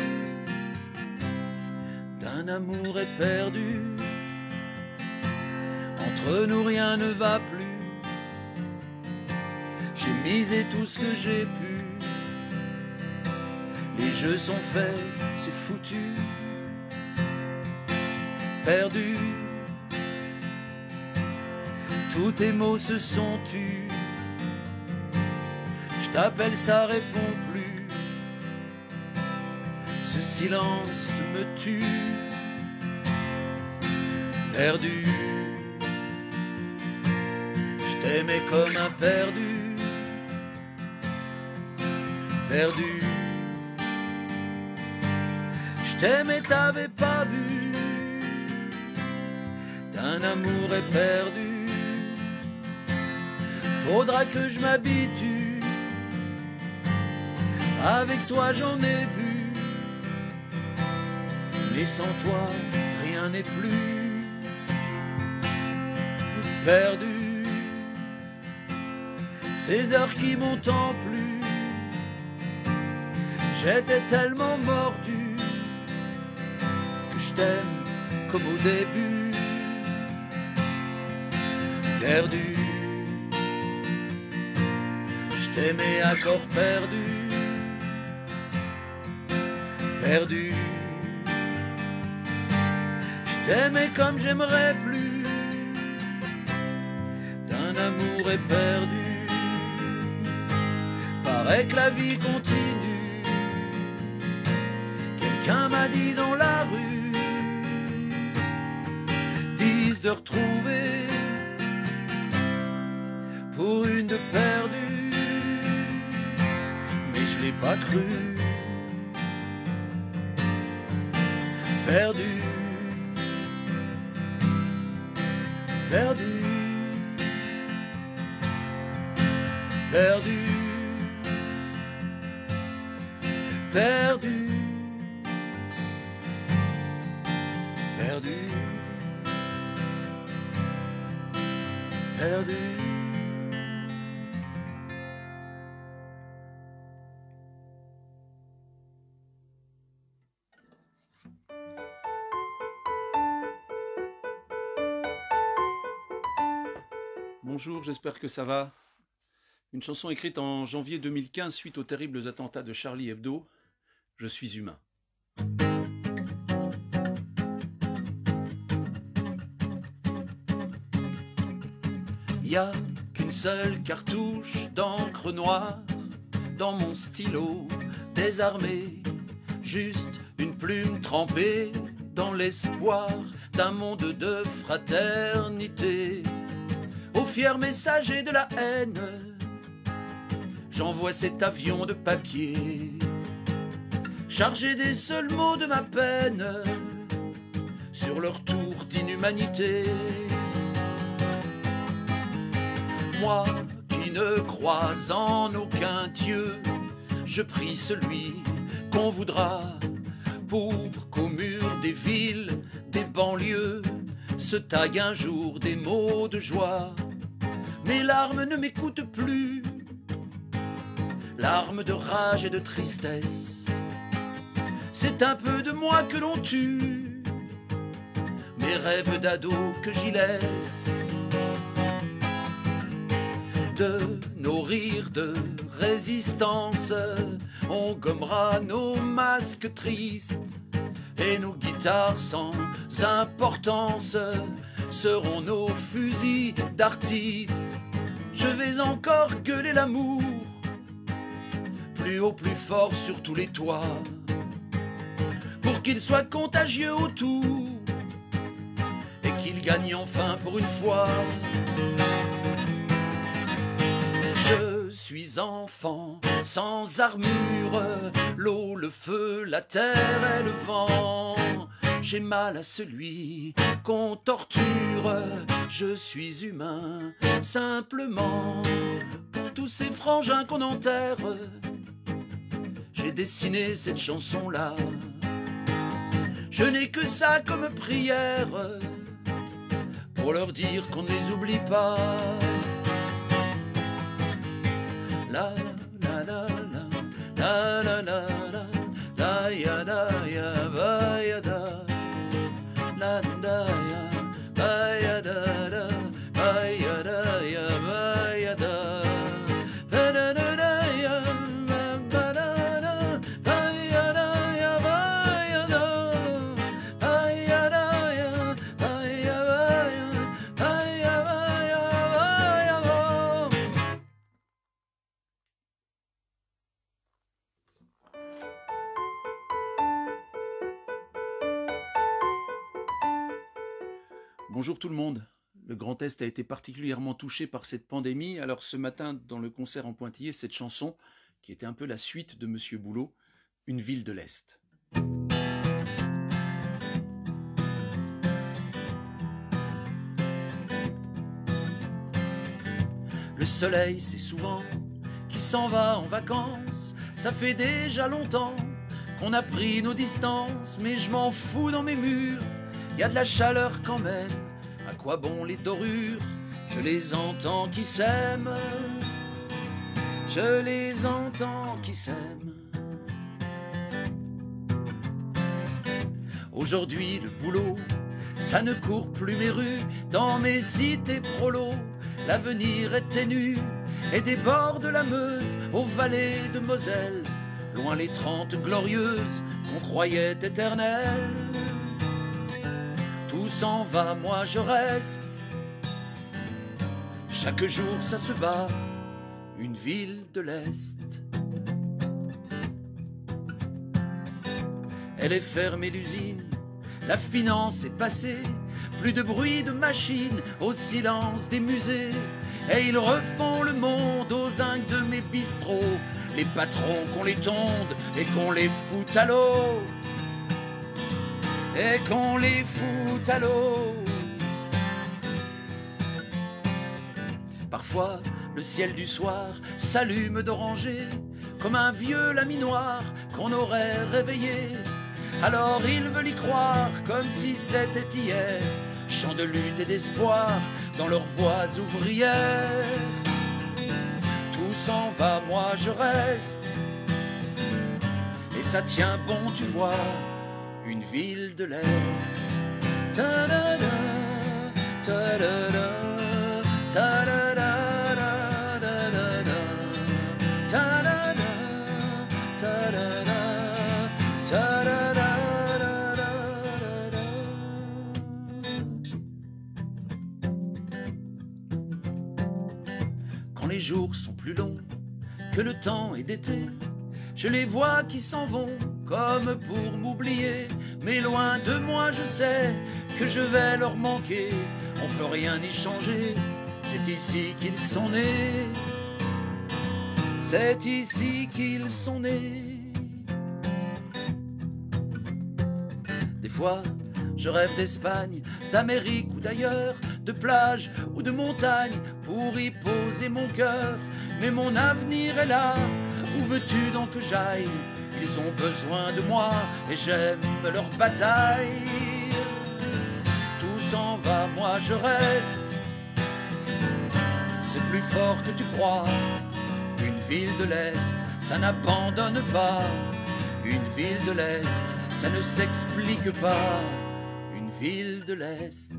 d'un amour éperdu, entre nous rien ne va plus, j'ai misé tout ce que j'ai pu, les jeux sont faits, c'est foutu, perdu, tous tes mots se sont tus, je t'appelle, ça répond plus, ce silence me tue, perdu, je t'aimais comme un perdu, perdu, je t'aimais, t'avais pas vu, d'un amour éperdu, faudra que je m'habitue, avec toi j'en ai vu, mais sans toi rien n'est plus, perdu, ces heures qui m'ont tant plu, j'étais tellement mordu, que je t'aime comme au début, perdu, je t'aimais à corps perdu, perdu, je t'aimais comme j'aimerais plus, d'un amour éperdu, paraît que la vie continue, quelqu'un m'a dit dans la rue, disent de retrouver pour une de perdue, mais je l'ai pas cru, perdu, perdu, perdu, perdu, perdu, perdu. Bonjour, j'espère que ça va. Une chanson écrite en janvier 2015 suite aux terribles attentats de Charlie Hebdo. Je suis humain. Y a qu'une seule cartouche d'encre noire dans mon stylo désarmé, juste une plume trempée dans l'espoir d'un monde de fraternité. Aux fiers messagers de la haine, j'envoie cet avion de papier, chargé des seuls mots de ma peine, sur leur tour d'inhumanité. Moi qui ne crois en aucun Dieu, je prie celui qu'on voudra, pour qu'au mur des villes, des banlieues, se taille un jour des mots de joie. Mes larmes ne m'écoutent plus, larmes de rage et de tristesse. C'est un peu de moi que l'on tue, mes rêves d'ado que j'y laisse. de nos rires de résistance, on gommera nos masques tristes et nos guitares sans importance seront nos fusils d'artistes. Je vais encore gueuler l'amour, plus haut, plus fort sur tous les toits, pour qu'il soit contagieux autour et qu'il gagne enfin pour une fois. Je suis enfant sans armure, l'eau, le feu, la terre et le vent. J'ai mal à celui qu'on torture, je suis humain simplement. Pour tous ces frangins qu'on enterre, j'ai dessiné cette chanson-là. Je n'ai que ça comme prière pour leur dire qu'on ne les oublie pas. La la la la la la la la la ya da ya va ya da la da ya va ya da da va ya da ya va ya da va da da da ya va da da va ya da ya va ya da va ya da ya va ya va ya va ya va ya va ya va. Bonjour tout le monde. Le Grand Est a été particulièrement touché par cette pandémie. Alors ce matin, dans le concert en pointillé, cette chanson, qui était un peu la suite de Monsieur Boulot, Une ville de l'Est. Le soleil, c'est souvent qui s'en va en vacances. Ça fait déjà longtemps qu'on a pris nos distances, mais je m'en fous dans mes murs. Y a de la chaleur quand même. À quoi bon les dorures? Je les entends qui s'aiment. Je les entends qui s'aiment. Aujourd'hui le boulot, ça ne court plus mes rues. Dans mes cités prolos, l'avenir est ténu. Et des bords de la Meuse aux vallées de Moselle, loin les 30 glorieuses qu'on croyait éternelles. Tout s'en va, moi je reste. Chaque jour ça se bat, une ville de l'Est. Elle est fermée l'usine, la finance est passée. Plus de bruit de machines, au silence des musées. Et ils refont le monde aux zincs de mes bistrots. Les patrons qu'on les tonde et qu'on les fout à l'eau. Et qu'on les fout à l'eau. Parfois, le ciel du soir s'allume d'oranger, comme un vieux laminoir qu'on aurait réveillé. Alors ils veulent y croire comme si c'était hier, chant de lutte et d'espoir dans leurs voix ouvrières. Tout s'en va, moi je reste. Et ça tient bon, tu vois, une ville de l'Est. Ta-da-da, ta-da-da, ta-da-da, ta-da-da, ta-da-da, ta-da-da, ta-da-da. Quand les jours sont plus longs que le temps est d'été, je les vois qui s'en vont comme pour m'oublier. Mais loin de moi je sais que je vais leur manquer. On peut rien y changer, c'est ici qu'ils sont nés. C'est ici qu'ils sont nés. Des fois je rêve d'Espagne, d'Amérique ou d'ailleurs, de plage ou de montagne pour y poser mon cœur. Mais mon avenir est là, où veux-tu donc que j'aille? Ils ont besoin de moi et j'aime leur bataille. Tout s'en va, moi je reste. C'est plus fort que tu crois. Une ville de l'Est, ça n'abandonne pas. Une ville de l'Est, ça ne s'explique pas. Une ville de l'Est.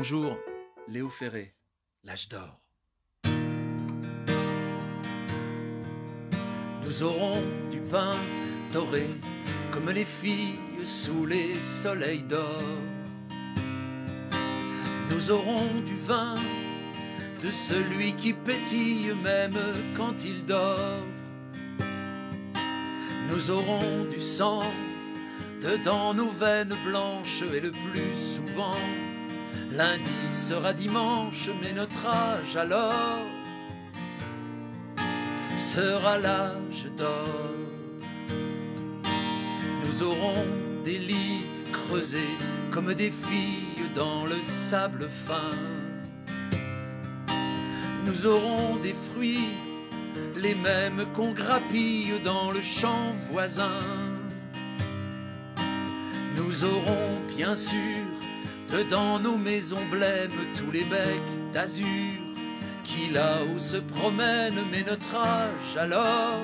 Bonjour, Léo Ferré, l'âge d'or. Nous aurons du pain doré comme les filles sous les soleils d'or. Nous aurons du vin de celui qui pétille même quand il dort. Nous aurons du sang dedans nos veines blanches et le plus souvent lundi sera dimanche, mais notre âge alors sera l'âge d'or. Nous aurons des lits creusés comme des filles dans le sable fin. Nous aurons des fruits, les mêmes qu'on grappille dans le champ voisin. Nous aurons bien sûr dedans nos maisons blêmes tous les becs d'azur qui là-haut se promènent, mais notre âge alors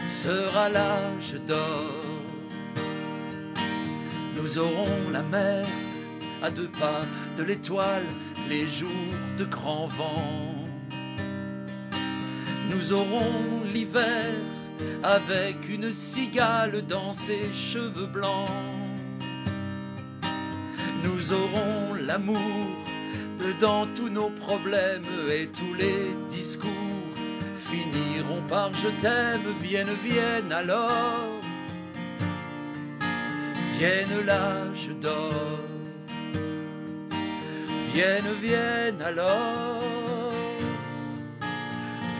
sera l'âge d'or. Nous aurons la mer à 2 pas de l'étoile, les jours de grand vent. Nous aurons l'hiver avec une cigale dans ses cheveux blancs. Nous aurons l'amour dedans tous nos problèmes et tous les discours finiront par je t'aime, vienne, vienne alors, vienne l'âge d'or, vienne, vienne alors,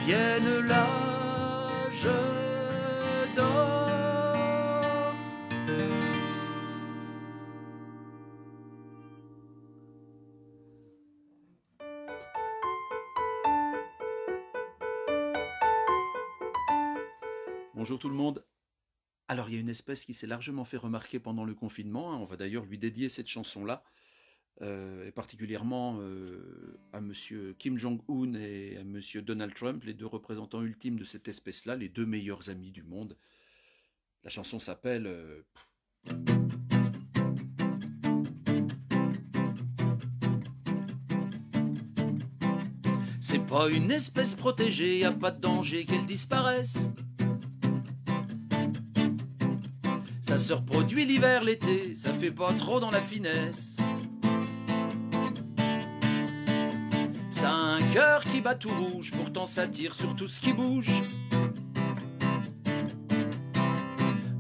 vienne l'âge d'or. Bonjour tout le monde. Alors il y a une espèce qui s'est largement fait remarquer pendant le confinement, hein. On va d'ailleurs lui dédier cette chanson-là, et particulièrement à monsieur Kim Jong-un et à monsieur Donald Trump, les 2 représentants ultimes de cette espèce-là, les 2 meilleurs amis du monde. La chanson s'appelle... C'est pas une espèce protégée, y a pas de danger qu'elle disparaisse. Ça se reproduit l'hiver, l'été, ça fait pas trop dans la finesse. Ça a un cœur qui bat tout rouge, pourtant ça tire sur tout ce qui bouge.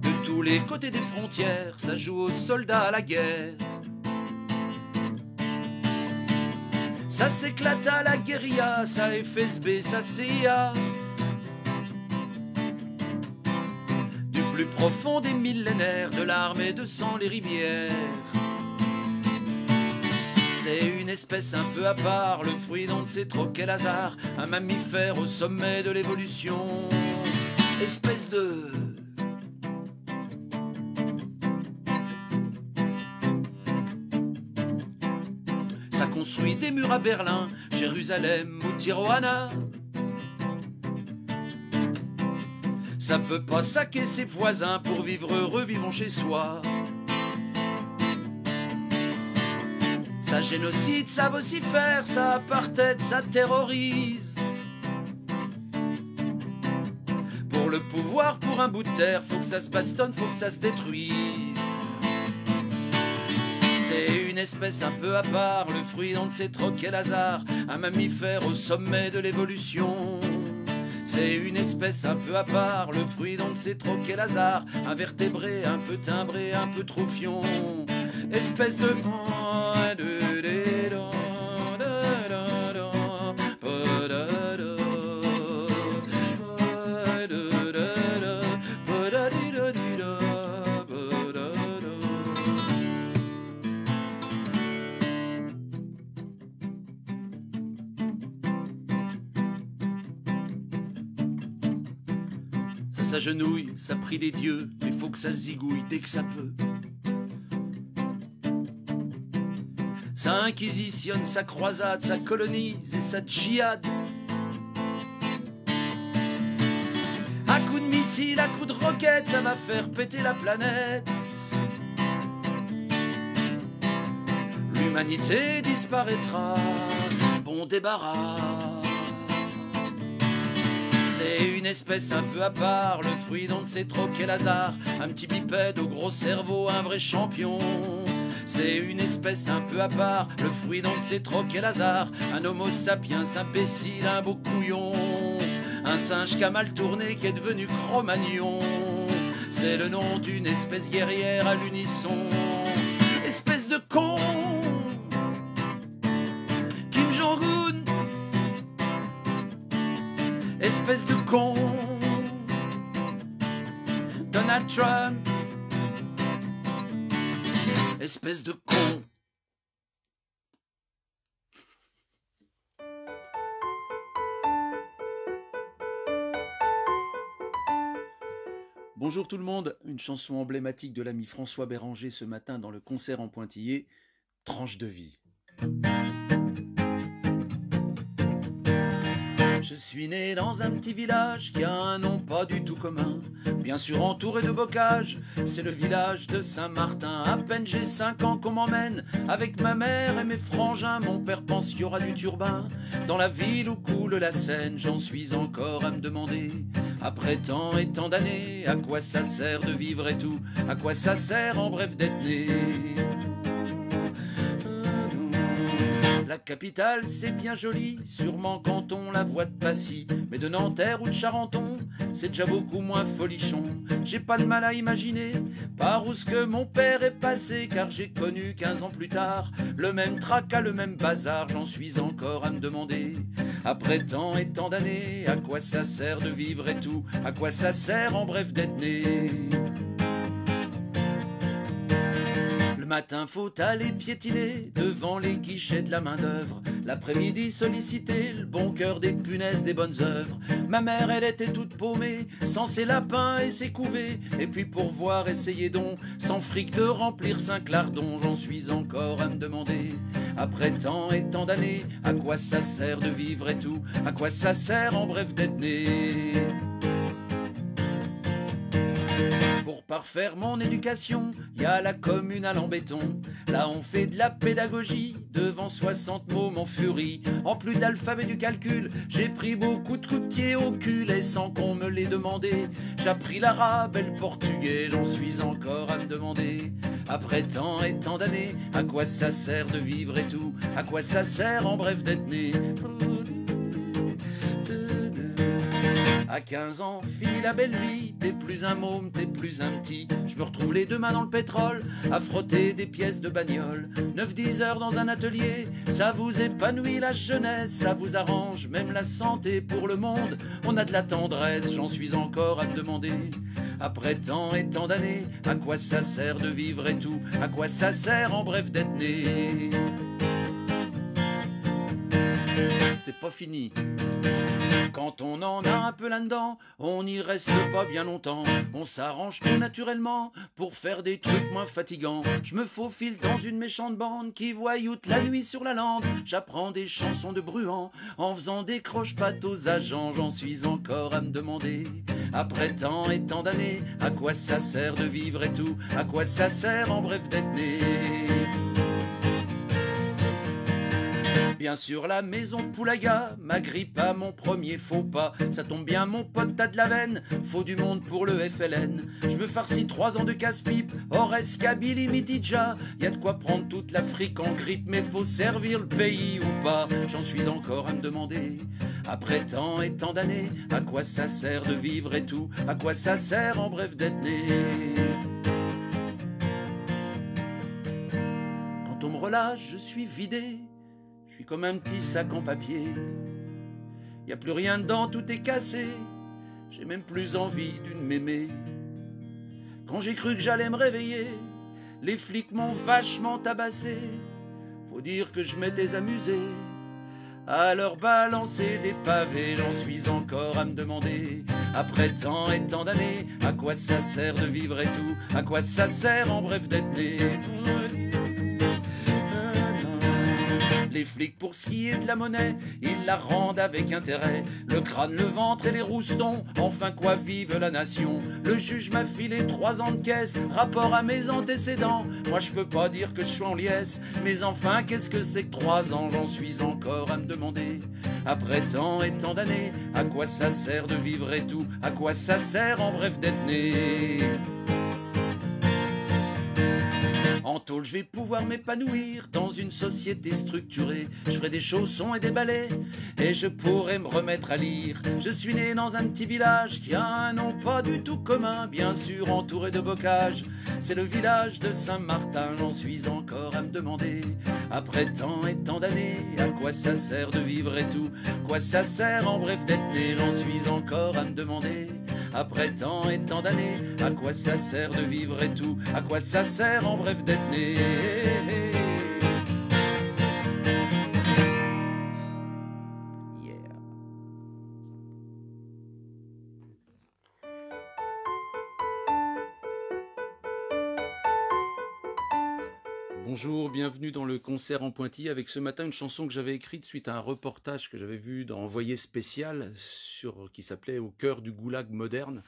De tous les côtés des frontières, ça joue aux soldats à la guerre. Ça s'éclate à la guérilla, ça FSB, ça CIA. Du plus profond des millénaires, de l'armée de sang les rivières. C'est une espèce un peu à part, le fruit dont on ne sait trop quel hasard. Un mammifère au sommet de l'évolution. Espèce de... Ça construit des murs à Berlin, Jérusalem ou Tijuana. Ça peut pas saquer ses voisins, pour vivre heureux, vivons chez soi. Ça génocide, ça vocifère, ça apartheid, ça terrorise. Pour le pouvoir, pour un bout de terre, faut que ça se bastonne, faut que ça se détruise. C'est une espèce un peu à part, le fruit dont on ne sait trop quel hasard. Un mammifère au sommet de l'évolution. C'est une espèce un peu à part, le fruit dont on ne sait trop quel hasard. Un vertébré un peu timbré, un peu troufion. Espèce de... Ça s'agenouille, ça prie des dieux, mais faut que ça zigouille dès que ça peut. Ça inquisitionne, ça croisade, ça colonise et ça djihad. À coups de missile, à coups de roquette, ça va faire péter la planète. l'humanité disparaîtra. Bon débarras. C'est une espèce un peu à part, le fruit dont ne sait trop quel hasard. Un petit bipède au gros cerveau, un vrai champion. C'est une espèce un peu à part, le fruit dont ne sait trop quel hasard. Un homo sapiens imbécile, un beau couillon. Un singe qui a mal tourné, qui est devenu Cro-Magnon. C'est le nom d'une espèce guerrière à l'unisson. Espèce de con, Kim Jong-un. Espèce de con, Donald Trump. Espèce de con. Bonjour tout le monde, une chanson emblématique de l'ami François Béranger ce matin dans le concert en Pointillé, Tranche de vie. Je suis né dans un petit village qui a un nom pas du tout commun. Bien sûr entouré de bocages, c'est le village de Saint-Martin. À peine j'ai 5 ans qu'on m'emmène avec ma mère et mes frangins. Mon père pense qu'il y aura du turbin dans la ville où coule la Seine. J'en suis encore à me demander, après tant et tant d'années, à quoi ça sert de vivre et tout, à quoi ça sert en bref d'être né. La capitale c'est bien joli, sûrement quand on la voit de Passy. Mais de Nanterre ou de Charenton, c'est déjà beaucoup moins folichon. J'ai pas de mal à imaginer par où ce que mon père est passé, car j'ai connu 15 ans plus tard le même tracas, le même bazar. J'en suis encore à me demander, après tant et tant d'années, à quoi ça sert de vivre et tout, à quoi ça sert en bref d'être né. Le matin faut aller piétiner devant les guichets de la main d'œuvre. L'après-midi solliciter le bon cœur des punaises des bonnes œuvres. Ma mère elle était toute paumée, sans ses lapins et ses couvées. Et puis pour voir essayer donc, sans fric de remplir 5 lardons. J'en suis encore à me demander, après tant et tant d'années, à quoi ça sert de vivre et tout, à quoi ça sert en bref d'être né. Pour parfaire mon éducation, y a la communale en béton. Là on fait de la pédagogie, devant 60 mômes en furie. En plus d'alphabet du calcul, j'ai pris beaucoup de coups de pied au cul. Et sans qu'on me l'ait demandé, j'ai appris l'arabe et le portugais. J'en suis encore à me demander, après tant et tant d'années, à quoi ça sert de vivre et tout, à quoi ça sert en bref d'être né. À 15 ans, fini la belle vie, t'es plus un môme, t'es plus un petit. Je me retrouve les deux mains dans le pétrole, à frotter des pièces de bagnole. 9-10 heures dans un atelier, ça vous épanouit la jeunesse, ça vous arrange même la santé pour le monde. On a de la tendresse, j'en suis encore à me demander, après tant et tant d'années, à quoi ça sert de vivre et tout, à quoi ça sert en bref d'être né. C'est pas fini. Quand on en a un peu là-dedans, on n'y reste pas bien longtemps. On s'arrange tout naturellement pour faire des trucs moins fatigants. Je me faufile dans une méchante bande qui voyoute la nuit sur la lande. J'apprends des chansons de Bruant en faisant des croche-pattes aux agents. J'en suis encore à me demander, après tant et tant d'années, à quoi ça sert de vivre et tout, à quoi ça sert en bref d'être né. Bien sûr la maison Poulaga m'agrippe à mon premier faux pas. Ça tombe bien mon pote t'as de la veine, faut du monde pour le FLN. Je me farcis 3 ans de casse-pipe, Ores, Kabylie, Mitidja. Y a de quoi prendre toute l'Afrique en grippe, mais faut servir le pays ou pas. J'en suis encore à me demander, après tant et tant d'années, à quoi ça sert de vivre et tout, à quoi ça sert en bref d'être né. Quand on me relâche, je suis vidé. Je suis comme un petit sac en papier. Y a plus rien dedans, tout est cassé. J'ai même plus envie d'une mémé. Quand j'ai cru que j'allais me réveiller, les flics m'ont vachement tabassé. Faut dire que je m'étais amusé à leur balancer des pavés. J'en suis encore à me demander, après tant et tant d'années, à quoi ça sert de vivre et tout, à quoi ça sert en bref d'être né. Les flics pour ce qui est de la monnaie, ils la rendent avec intérêt. Le crâne, le ventre et les roustons, enfin quoi vive la nation. Le juge m'a filé 3 ans de caisse, rapport à mes antécédents. Moi je peux pas dire que je suis en liesse, mais enfin qu'est-ce que c'est que 3 ans? J'en suis encore à me demander. Après tant et tant d'années, à quoi ça sert de vivre et tout? À quoi ça sert en bref d'être né? En tôle, je vais pouvoir m'épanouir dans une société structurée. Je ferai des chaussons et des balais, et je pourrai me remettre à lire. Je suis né dans un petit village qui a un nom pas du tout commun, bien sûr entouré de bocages. C'est le village de Saint-Martin, j'en suis encore à me demander. Après tant et tant d'années, à quoi ça sert de vivre et tout? Quoi ça sert en bref d'être né? J'en suis encore à me demander. Après tant et tant d'années, à quoi ça sert de vivre et tout? À quoi ça sert en bref d'être né? Yeah. Bonjour, bienvenue dans le concert en pointillé avec ce matin une chanson que j'avais écrite suite à un reportage que j'avais vu dans Envoyé spécial qui s'appelait Au cœur du goulag moderne,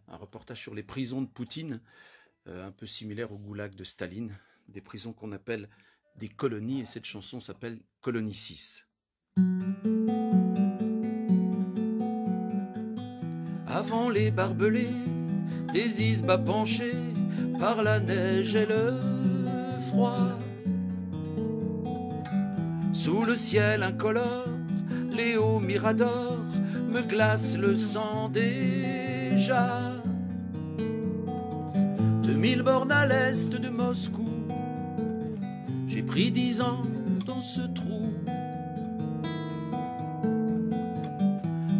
un reportage sur les prisons de Poutine, un peu similaire au goulag de Staline, des prisons qu'on appelle des colonies, et cette chanson s'appelle Colonie 6. Avant les barbelés, des isbas penchés par la neige et le froid. Sous le ciel incolore, les hauts miradors me glacent le sang déjà. 2000 bornes à l'est de Moscou, j'ai pris 10 ans dans ce trou.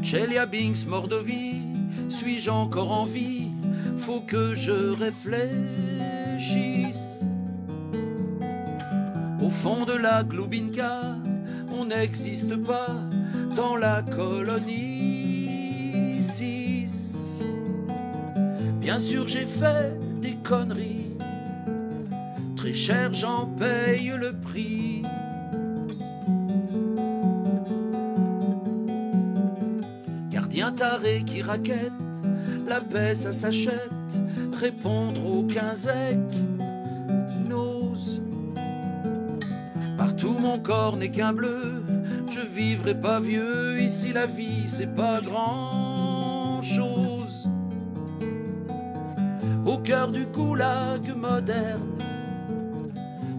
Tcheliabinsk, Mordovie, suis-je encore en vie? Faut que je réfléchisse. Au fond de la Gloubinka, on n'existe pas dans la colonie 6. Bien sûr j'ai fait des conneries, très cher j'en paye le prix. Gardien taré qui raquette, la paix ça s'achète, répondre aux quinzecs n'ose. Partout mon corps n'est qu'un bleu, je vivrai pas vieux, ici la vie c'est pas grand chose. Au cœur du goulag moderne,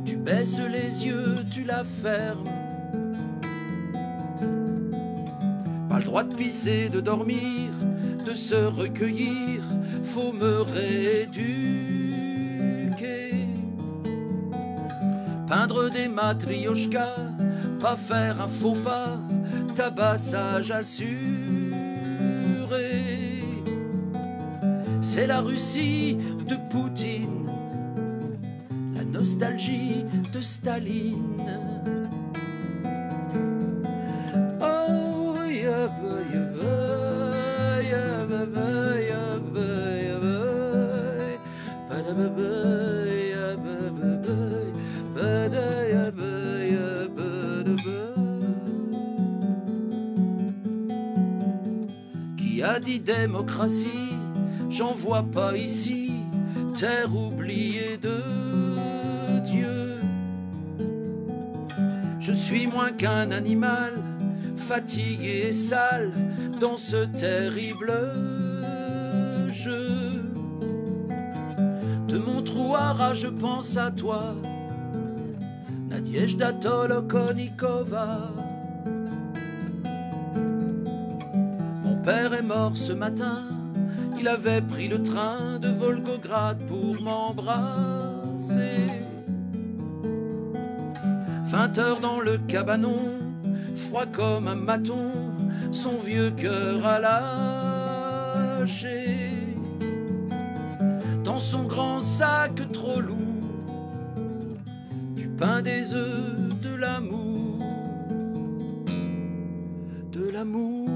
tu baisses les yeux, tu la fermes. Pas le droit de pisser, de dormir, de se recueillir, faut me rééduquer. Peindre des matrioshkas, pas faire un faux pas, tabassage assuré. C'est la Russie de Poutine, la nostalgie de Staline. Oh, yabba, yabba, yabba, yabba, yabba, padababa, yabba, padayabba, yabba, qui a dit démocratie? J'en vois pas ici, terre oubliée de Dieu. Je suis moins qu'un animal, fatigué et sale, dans ce terrible jeu. De mon trou à rat, je pense à toi, Nadejda Tolokonikova. Mon père est mort ce matin, il avait pris le train de Volgograd pour m'embrasser. 20 heures dans le cabanon, froid comme un maton, son vieux cœur a lâché. Dans son grand sac trop lourd, du pain, des œufs, de l'amour, de l'amour.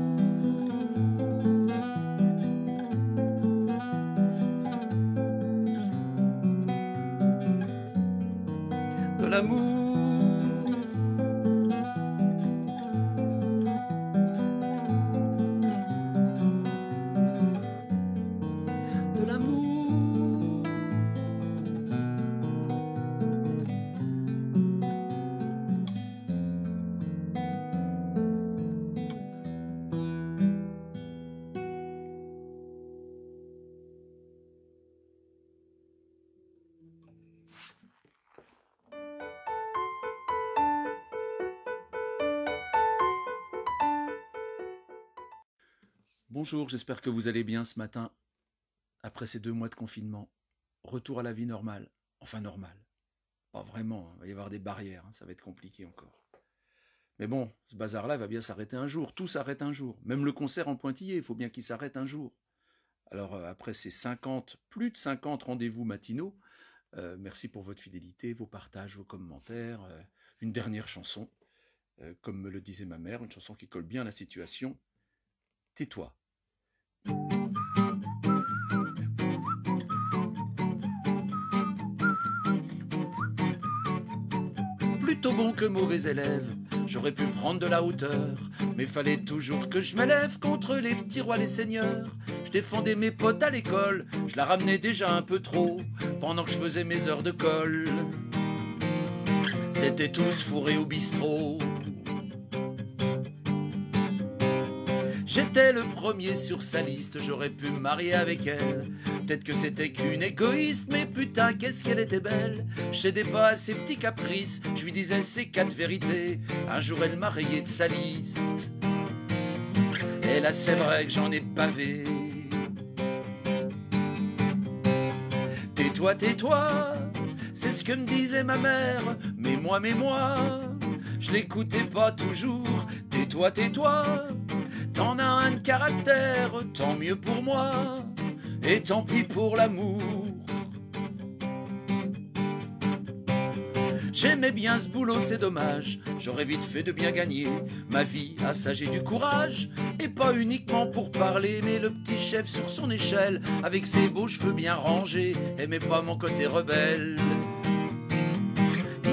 De l'amour. Bonjour, j'espère que vous allez bien ce matin. Après ces 2 mois de confinement, retour à la vie normale. Enfin normale. Pas vraiment, il va y avoir des barrières, ça va être compliqué encore. Mais bon, ce bazar-là va bien s'arrêter un jour. Tout s'arrête un jour. Même le concert en Pointillé, il faut bien qu'il s'arrête un jour. Alors après ces plus de 50 rendez-vous matinaux, merci pour votre fidélité, vos partages, vos commentaires. Une dernière chanson, comme me le disait ma mère, une chanson qui colle bien à la situation. Tais-toi. Plutôt bon que mauvais élève, j'aurais pu prendre de la hauteur, mais fallait toujours que je m'élève contre les petits rois les seigneurs. Je défendais mes potes à l'école, je la ramenais déjà un peu trop, pendant que je faisais mes heures de colle. C'était tous fourrés au bistrot. J'étais le premier sur sa liste, j'aurais pu me marier avec elle. Peut-être que c'était qu'une égoïste, mais putain qu'est-ce qu'elle était belle. Je cédais pas à ses petits caprices, je lui disais ses 4 vérités. Un jour elle m'a rayé de sa liste. Et là c'est vrai que j'en ai pavé. Tais-toi, tais-toi, c'est ce que me disait ma mère. Mais moi, je l'écoutais pas toujours. Tais-toi, tais-toi, t'en as un de caractère, tant mieux pour moi, et tant pis pour l'amour. J'aimais bien ce boulot, c'est dommage, j'aurais vite fait de bien gagner ma vie à ça j'ai du courage, et pas uniquement pour parler, mais le petit chef sur son échelle, avec ses beaux cheveux bien rangés, aimait pas mon côté rebelle.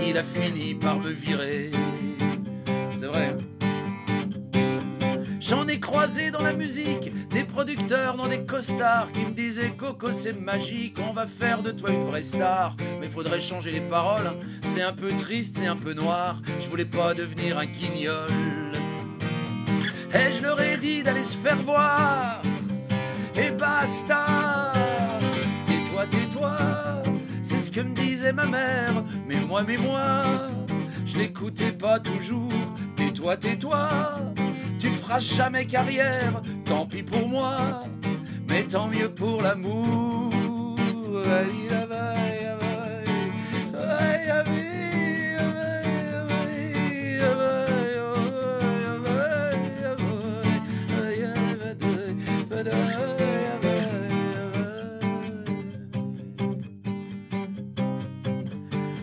Il a fini par me virer, c'est vrai. J'en ai croisé dans la musique des producteurs dans des costards qui me disaient Coco c'est magique, on va faire de toi une vraie star. Mais faudrait changer les paroles, c'est un peu triste, c'est un peu noir, je voulais pas devenir un guignol. Et je leur ai dit d'aller se faire voir, et basta. Tais-toi, tais-toi, c'est ce que me disait ma mère. Mais moi, je l'écoutais pas toujours. Tais-toi, tais-toi, tu feras jamais carrière, tant pis pour moi, mais tant mieux pour l'amour.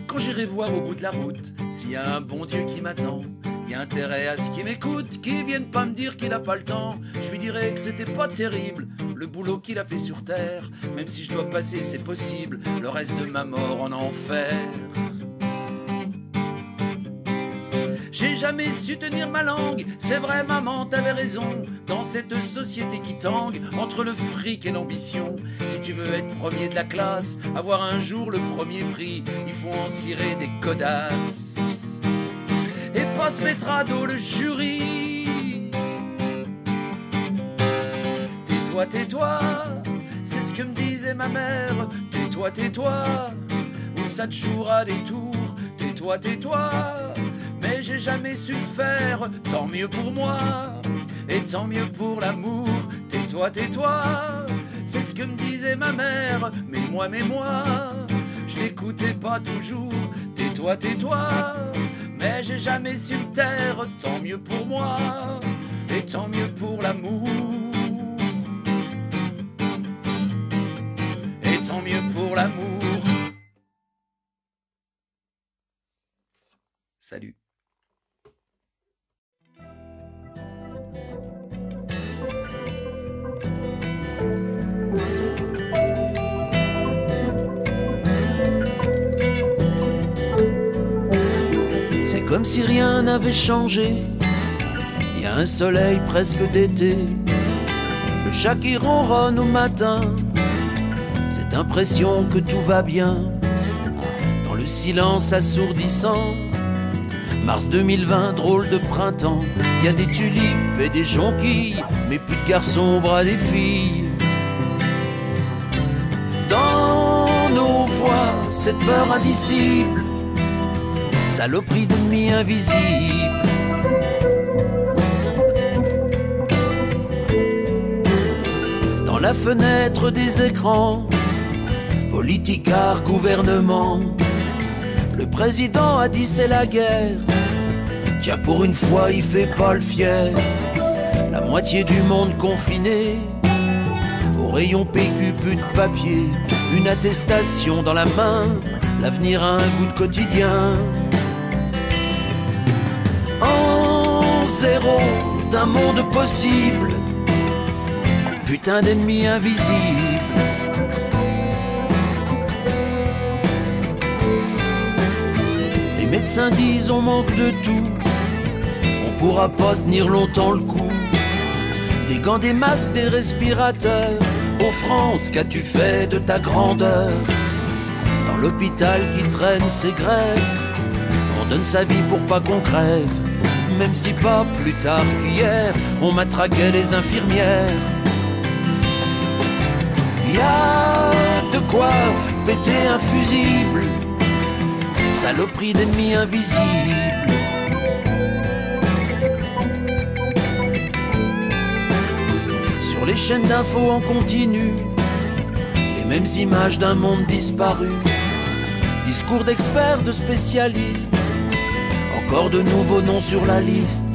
Quand j'irai voir au bout de la route s'il y a un bon Dieu qui m'attend, y a intérêt à ce qu'il m'écoute, qu'il vienne pas me dire qu'il a pas le temps. Je lui dirais que c'était pas terrible, le boulot qu'il a fait sur terre. Même si je dois passer, c'est possible, le reste de ma mort en enfer. J'ai jamais su tenir ma langue, c'est vrai maman t'avais raison. Dans cette société qui tangue, entre le fric et l'ambition, si tu veux être premier de la classe, avoir un jour le premier prix, il faut en cirer des codasses et pas se mettre à dos le jury. Tais-toi, tais-toi, c'est ce que me disait ma mère. Tais-toi, tais-toi, ou ça te jouera des tours. Tais-toi, tais-toi, mais j'ai jamais su le faire. Tant mieux pour moi, et tant mieux pour l'amour. Tais-toi, tais-toi, c'est ce que me disait ma mère. Mais moi, je l'écoutais pas toujours. Tais-toi, tais-toi, mais j'ai jamais su me taire. Tant mieux pour moi, et tant mieux pour l'amour. Et tant mieux pour l'amour. Salut. C'est comme si rien n'avait changé. Il y a un soleil presque d'été, le chat qui ronronne au matin, cette impression que tout va bien. Dans le silence assourdissant, mars 2020, drôle de printemps. Il y a des tulipes et des jonquilles, mais plus de garçons au bras des filles. Dans nos voix, cette peur indicible, saloperie d'ennemis invisibles. la fenêtre des écrans, politicard, gouvernement. Le président a dit c'est la guerre. Tiens, pour une fois il fait pas le fier. La moitié du monde confiné, au rayon PQ plus de papier, une attestation dans la main, l'avenir a un goût de quotidien. En zéro d'un monde possible, putain d'ennemi invisible. Les médecins disent on manque de tout, on pourra pas tenir longtemps le coup. Des gants, des masques, des respirateurs. Ô France, qu'as-tu fait de ta grandeur? Dans l'hôpital qui traîne ses grèves, on donne sa vie pour pas qu'on crève. Même si pas plus tard qu'hier, on matraquait les infirmières. Y a de quoi péter un fusible, saloperie d'ennemis invisibles. Sur les chaînes d'infos en continu, les mêmes images d'un monde disparu. Discours d'experts, de spécialistes, encore de nouveaux noms sur la liste.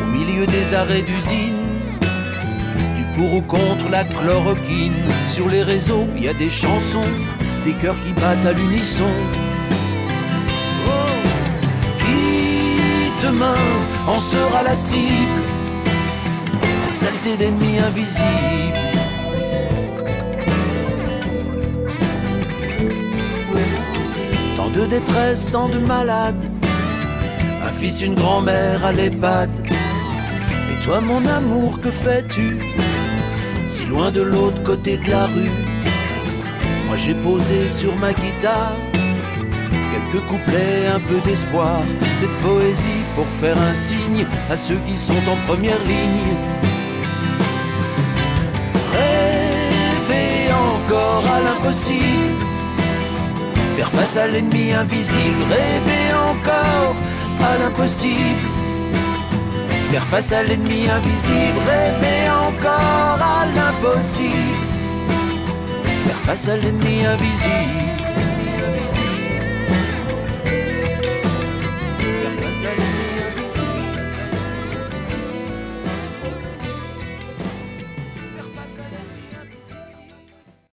Au milieu des arrêts d'usine, du pour ou contre la chloroquine. Sur les réseaux, il y a des chansons, des cœurs qui battent à l'unisson. Oh, qui demain en sera la cible? Cette saleté d'ennemis invisibles. Tant de détresse, tant de malades, un fils, une grand-mère à l'EHPAD. Et toi mon amour, que fais-tu si loin de l'autre côté de la rue? Moi j'ai posé sur ma guitare quelques couplets, un peu d'espoir, cette poésie pour faire un signe à ceux qui sont en première ligne. Rêver encore à l'impossible, faire face à l'ennemi invisible. Rêver encore à l'impossible, faire face à l'ennemi invisible. Rêver encore à l'impossible, faire face à l'ennemi invisible.